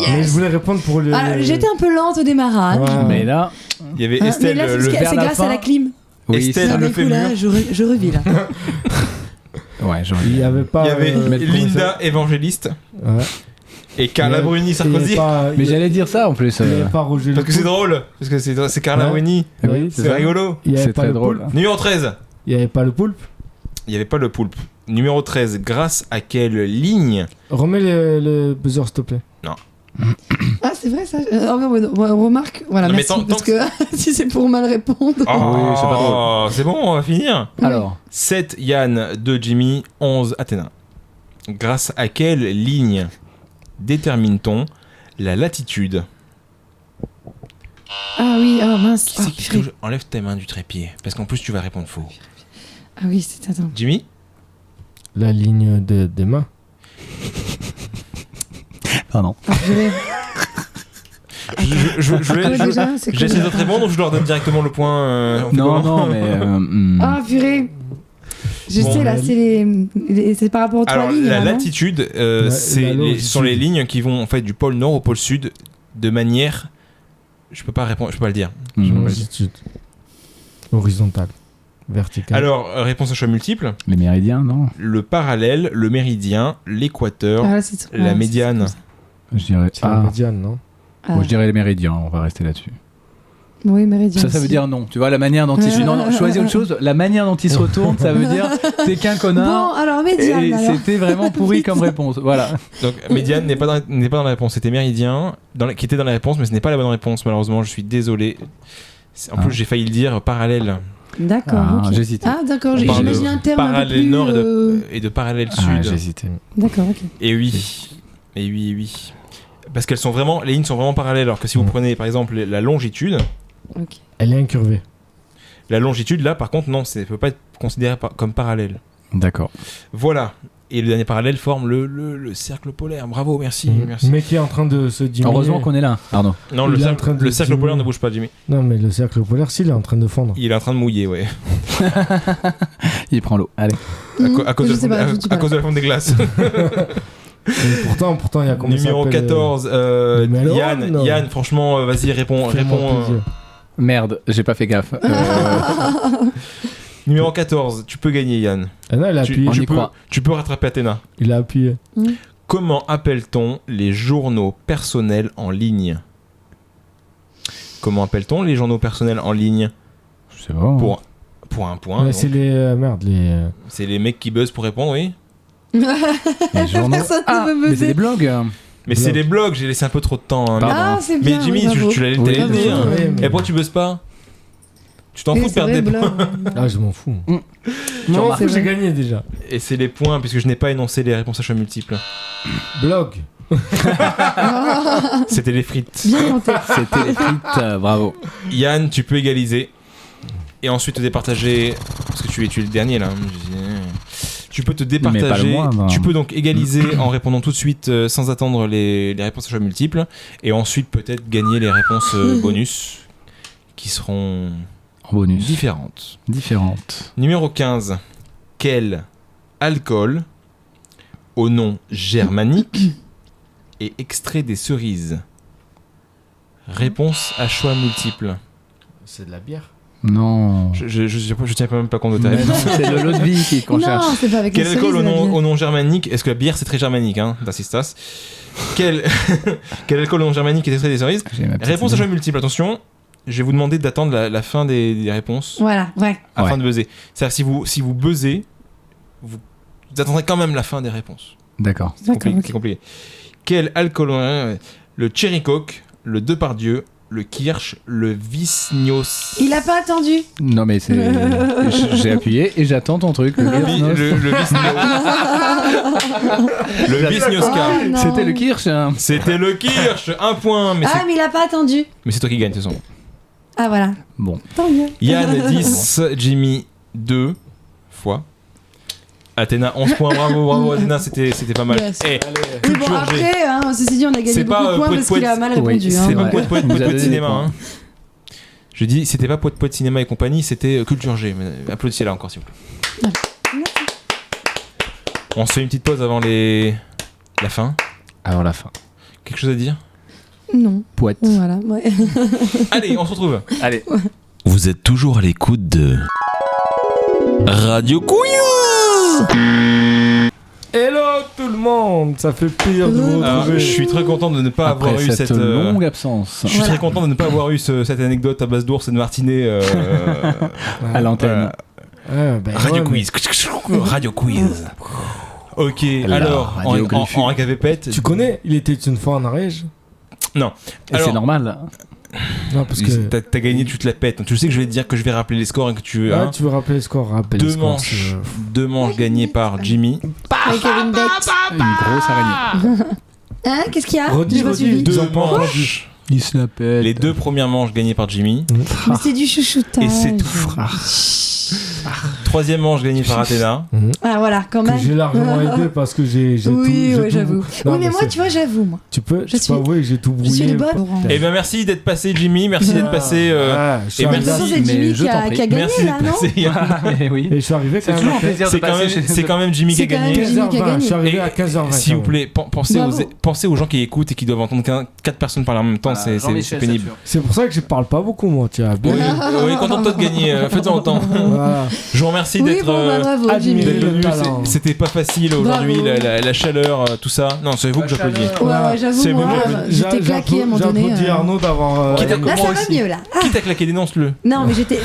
Mais je voulais répondre pour le. Ah, j'étais un peu lente au démarrage. Ouais. Mais là, Il y avait Hein, Estelle, mais là, c'est le parce que vers c'est la grâce fin. à la clim. oui, Estelle, Ah, le du coup, là, fémur. je revis là. ouais, j'aurais Il y avait pas. Il y avait mais comment Linda Évangéliste Ouais. et Carla Il y a- Bruni il y Sarkozy. avait pas- Mais il y a- j'allais dire ça en plus. Il y avait pas Roger Parce que c'est Lecoultre. drôle, parce que c'est Carla Ouais. Bruni. Oui, C'est ça. rigolo. Il y avait C'est pas très le drôle. Paul. Numéro 13. Il n'y avait pas le poulpe. Il n'y avait pas le poulpe. Numéro 13, grâce à quelle ligne? Remets le buzzer, s'il te plaît. Ah, c'est vrai ça. Remarque. Voilà, Non, mais merci. tant Parce que si c'est pour mal répondre. Oh, Oui, c'est pas drôle. c'est bon, on va finir. Alors, 7, Yann, 2, Jimmy, 11, Athéna. Grâce à quelle ligne détermine-t-on la latitude? Ah oui, ah mince. Qui c'est qui purée. touche? Enlève tes mains du trépied, parce qu'en plus tu vas répondre faux. Ah oui, c'est attends. Jimmy? La ligne des mains. pardon. Ah, purée. J'essaie de te répondre, donc je leur donne directement le point. On fait Non, comment non, mais. Ah purée. Je Bon, sais là, c'est par rapport aux trois Alors lignes. la là, non latitude, La ce longitude. sont les lignes qui vont en fait du pôle nord au pôle sud de manière. Je peux pas répondre, je peux pas le dire. Longitude. Horizontale. Verticale. Alors réponse à choix multiple. Les méridiens, non? Le parallèle, le méridien, l'équateur, Ah, là, c'est- la ouais, médiane. Je dirais. C'est la médiane, non? Ah. Moi, je dirais les méridiens, on va rester là-dessus. Oui, méridien. Ça veut aussi. dire non. Tu vois, la manière dont il. Non, choisis autre chose. La manière dont il se retourne, ça veut dire t'es qu'un Bon, connard. alors médiane. Et alors. c'était vraiment pourri comme réponse. Voilà. Donc médiane n'est pas dans la réponse. C'était méridien qui était dans la réponse, mais ce n'est pas la bonne réponse. Malheureusement, je suis désolé. En plus, j'ai failli le dire parallèle. D'accord. Ah, ok. j'hésitais. Ah, d'accord. On J'ai parle imaginé de un terme un peu parallèle plus. nord et de parallèle Ah, sud. j'hésitais. D'accord, ok. Et oui. Et oui, et oui. Parce qu'elles sont vraiment, les lignes sont vraiment parallèles. Alors que si vous prenez par exemple la longitude, Ok. Elle est incurvée. la longitude là, par contre, non, ça ne peut pas être considéré comme parallèle. D'accord. Voilà. Et le dernier parallèle forme le cercle polaire. Bravo, merci, merci. Mais qui est en train de se diminuer. Heureusement qu'on est là, Arnaud. Non, Il est en train de le cercle diminuer. polaire ne bouge pas, Jimmy. Non, mais le cercle polaire, s'il est en train de fondre. Il est en train de mouiller, ouais. Il prend l'eau. Allez. À cause Je de sais pas, je la dis pas. cause de la fonte des glaces. Et pourtant, il y a comment ça Numéro s'appelle, 14, le melon, non. Yann, franchement, vas-y, réponds. fais-moi plaisir. Merde, j'ai pas fait gaffe. Numéro 14, tu peux gagner, Yann. Ah non, il a appuyé. on y croit. Tu peux rattraper Athéna. Il a appuyé. Comment appelle-t-on les journaux personnels en ligne? Comment appelle-t-on les journaux personnels en ligne? C'est bon. Pour un point. Ouais, donc. c'est les. C'est les mecs qui buzzent pour répondre, oui. Les journaux. Personne ne Ah, veut mais c'est buzzer. des blogs. Mais c'est les blogs, j'ai laissé un peu trop de temps. Hein. Pardon. Ah, c'est bien. Mais Jimmy, oui, bravo. tu l'allais Oui, le bravo. dire. Ouais, mais- Et pourquoi tu buzzes pas? Tu t'en Oui, fous de c'est perdre vrai, des points. blog. Ah, je m'en fous. Mm. Non, C'est j'ai vrai. gagné déjà. Et c'est les points, puisque je n'ai pas énoncé les réponses à choix multiples. Blog. C'était les frites. Bien tenté. C'était les frites. Bravo. Yann, tu peux égaliser. Et ensuite te départager. Parce que tu es le dernier là. Tu peux te Mais pas le départager. moindre. Tu peux donc égaliser en répondant tout de suite sans attendre les réponses à choix multiples. Et ensuite peut-être gagner les réponses bonus qui seront En bonus. différentes. Différentes. Numéro 15. Quel alcool au nom germanique est extrait des cerises? Réponse à choix multiples. C'est de la bière. Non. Je tiens quand même pas compte de ta Mais réponse. non, c'est de l'eau de vie qu'on cherche. Non, c'est pas avec Quel les alcool cerises, la bière. au nom germanique? Est-ce que la bière c'est très germanique, hein, d'assistas? Quel alcool au nom germanique est extrait des cerises? J'ai ma petite Réponse à idée. choix multiples, attention. Je vais vous demander d'attendre la fin des réponses Voilà, ouais. afin Ouais. de buzzer. C'est-à-dire si vous buzzez, vous attendrez quand même la fin des réponses. D'accord. C'est D'accord, compliqué, ok. c'est compliqué. Quel alcool le Cherry Coke, le Depardieu, le Kirsch, le Visnios. Il a pas attendu. Non, mais c'est. J'ai appuyé et j'attends ton truc. Le Visnioska. Oh, non. C'était le Kirsch. Hein. C'était le Kirsch, un point. Mais Ah, mais il a pas attendu. c'est toi qui gagne, de toute façon. Ah, voilà. Bon. Tant mieux. Yann 10, Jimmy 2 fois. Athéna 11 points, bravo Athéna, c'était pas mal. Yes. Eh, Oui, bon, Culture G. après, hein, ceci dit, on a gagné C'est beaucoup pas, de points poète, parce qu'il a poète. mal Oui, répondu. c'est hein. C'est vrai. pas poète Vous avez des cinéma. points. Hein. Je dis, c'était pas poète cinéma et compagnie, c'était Culture G. Mais applaudissez là encore, s'il vous plaît. On se fait une petite pause avant la fin. Avant la fin. Quelque chose à dire? Non. Poète. Voilà, ouais. Allez, on se retrouve. Allez. Vous êtes toujours à l'écoute de Radio Couillou. Hello tout le monde, ça fait plaisir de vous Alors, retrouver. je suis très content de ne pas Après avoir eu cette cette longue absence Je suis Voilà. très content de ne pas avoir eu cette anecdote à base d'ours et de martinet à l'antenne. voilà. Radio quiz. Radio quiz. Ok, La alors, radiographie. en gavépète. Tu connais Il était une fois en Ariège? Non. Et Alors, c'est normal. Non, parce que. t'as gagné, tu te la pètes. Donc, tu sais que je vais te dire que je vais rappeler les scores et que tu veux. Ah, tu veux rappeler le score? Rappelle le score. Deux manches gagnées par Jimmy. Avec une bête. Une grosse araignée. Hein, qu'est-ce qu'il y a Redis, J'ai pas suivi. Deux Ils ont pas manches. entendu. Il se la pète. Les deux premières manches gagnées par Jimmy. Mais c'est du chouchoutage. Et c'est tout. Troisième manche gagnée par Athéna. Ah voilà, quand Que même. j'ai largement aidé parce que j'ai tout. Oui, j'ai ouais, tout- j'avoue. Non, Oui, mais moi, c'est- tu vois, j'avoue, moi. Tu peux je pas avouer que j'ai tout Je suis brouillé. le bon. Laurent. Eh bien, merci d'être passé, Jimmy. Merci d'être passé. Je suis et arrivé- merci. De toute façon, c'est mais Jimmy je qui t'en a prie. gagné, Merci là, d'être non passé. Eh oui. Et je suis arrivé C'est quand toujours un même. plaisir de C'est quand passer même, chez c'est quand même Jimmy qui a C'est quand même gagné. Jimmy qui a 15h20, je suis gagné. arrivé à 15h20. S'il vous plaît, Bravo. pensez aux gens qui écoutent et qui doivent entendre 4 personnes parler en même temps, c'est pénible. C'est pour ça que je parle pas beaucoup, moi, tiens. Oui, oui, contente-toi de gagner, faites-en autant. Voilà. Je vous remercie Oui, d'être bon, bah, bravo, admiré. Jimmy. d'être venu. le talent. C'était pas facile aujourd'hui, Bravo. la chaleur, tout ça. Non, c'est vous que j'applaudis. Ouais, ouais, j'avoue, C'est moi, bon, j'étais claqué à un moment donné. J'applaudis Arnaud d'avoir. Quitte à- Là, Moi ça va aussi. mieux, là. Ah, Quitte à claquer, dénonce-le. non, mais j'étais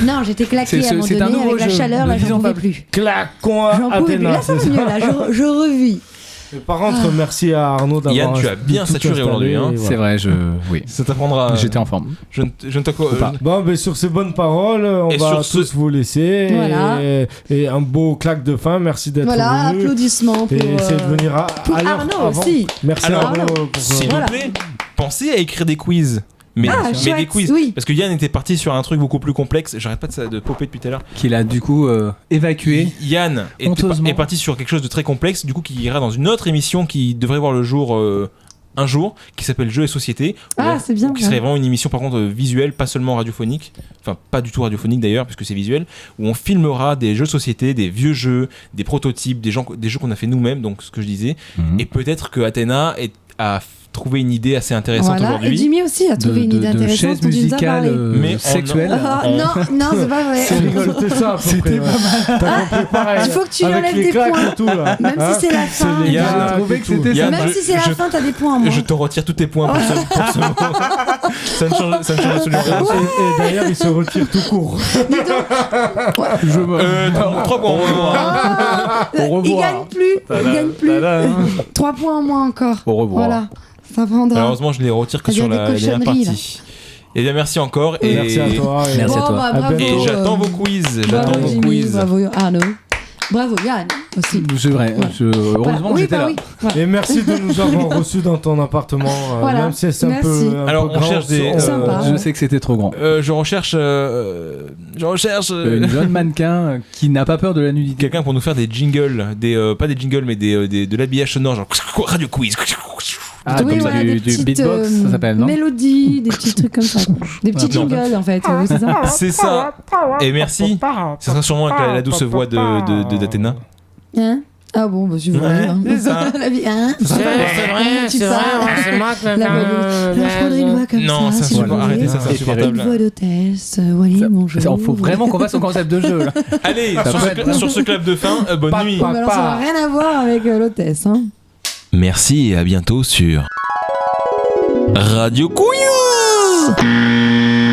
claqué à un moment c'est un donné nouveau avec la jeu. chaleur, Ne là, j'en disons pouvais pas plus. Claquons à J'en pouvais plus. Athéna. Là, ça va c'est mieux, là, je revis. Mais par contre, merci à Arnaud d'avoir. Yann, tu as bien tout saturé installé, aujourd'hui, hein. et voilà. C'est vrai, oui. Ça t'apprendra. J'étais en forme. Je ne te pas. Bon, ben sur ces bonnes paroles, on Et va sur tous vous laisser. Voilà. Et un beau claque de fin. Merci d'être Voilà, venu. applaudissements pour. Et essayez de venir pour à l'heure Arnaud avant. aussi. Merci Alors, Arnaud Arnaud. pour S'il Voilà. vous plaît, pensez à écrire des quiz. Mais des chouette, quiz. oui. Parce que Yann était parti sur un truc beaucoup plus complexe. J'arrête pas de popper depuis tout à l'heure. Qu'il a du coup évacué. Yann honteusement. est parti sur quelque chose de très complexe, du coup qui ira dans une autre émission qui devrait voir le jour un jour, qui s'appelle Jeux et Société. Ah, c'est bien. Qui serait vraiment une émission par contre visuelle, pas seulement radiophonique, enfin pas du tout radiophonique d'ailleurs, puisque c'est visuel, où on filmera des jeux de société, des vieux jeux, des prototypes, des jeux qu'on a fait nous-mêmes, donc ce que je disais, et peut-être que Athéna a trouvé une idée assez intéressante Voilà. Et aujourd'hui. Jimmy aussi a trouvé une idée de intéressante chaises dont tu nous as parlé. musicales Mais sexuelles. Ah, non, non, c'est pas vrai. C'était ça à peu près. T'as compris pareil. Il faut que tu Avec enlèves les tes claques points. et tout là. Même Hein si c'est la fin. les Yann, claques je trouvais et que tout. c'était Yann, Même si c'est la fin, t'as des points, moi. Je te retire tous tes points pour ce mot. Ça ne change absolument rien. Et d'ailleurs, il se retire tout court. Je me... 3 points. Ah, Au revoir. Il gagne plus. Il gagne plus. 3 points en moins encore. Au revoir. Voilà. Ça prendra. Malheureusement, je les retire que Il y a sur des la dernière cochonneries, partie. Et bien merci encore. Et Merci à toi. et- Merci à Bon, toi. bah, À bravo. Et j'attends vos quiz. J'attends Bravo vos Jimmy, quiz. bravo Arnaud. Bravo Yann aussi. C'est vrai. Voilà. Heureusement Voilà. que Oui, j'étais bah là. oui. Voilà. Et merci de nous avoir reçus dans ton appartement. Voilà. Même si c'est un Merci. peu. Alors, on cherche des- Sympa. Je sais que c'était trop grand. Je recherche. Une jeune mannequin qui n'a pas peur de la nudité. Quelqu'un pour nous faire des jingles, pas des jingles, mais de l'habillage sonore, genre radio quiz. Ah, Oui, comme ça, voilà, des du petites, beatbox, ça s'appelle, non? mélodies, des petits trucs comme ça. Des petits non. jingles en fait. Oui, c'est ça. C'est ça. Et merci. Ce sera sûrement avec la douce voix d'Athéna. Hein ah bon, bah si vous voulez. hein. c'est ça. La vie, hein C'est vrai, c'est vrai. La voix de... Il faudrait une voix comme Non, ça. ça si vous suffit. voulez. Arrêtez, ça c'est Une insupportable. voix d'hôtesse. Wally, bonjour. Il faut vraiment qu'on fasse au concept de jeu là. Allez, Ça peut être- sur ce club de fin, bonne nuit. Mais alors, ça n'a rien à voir avec l'hôtesse. Hein. Merci et à bientôt sur Radio Couillou.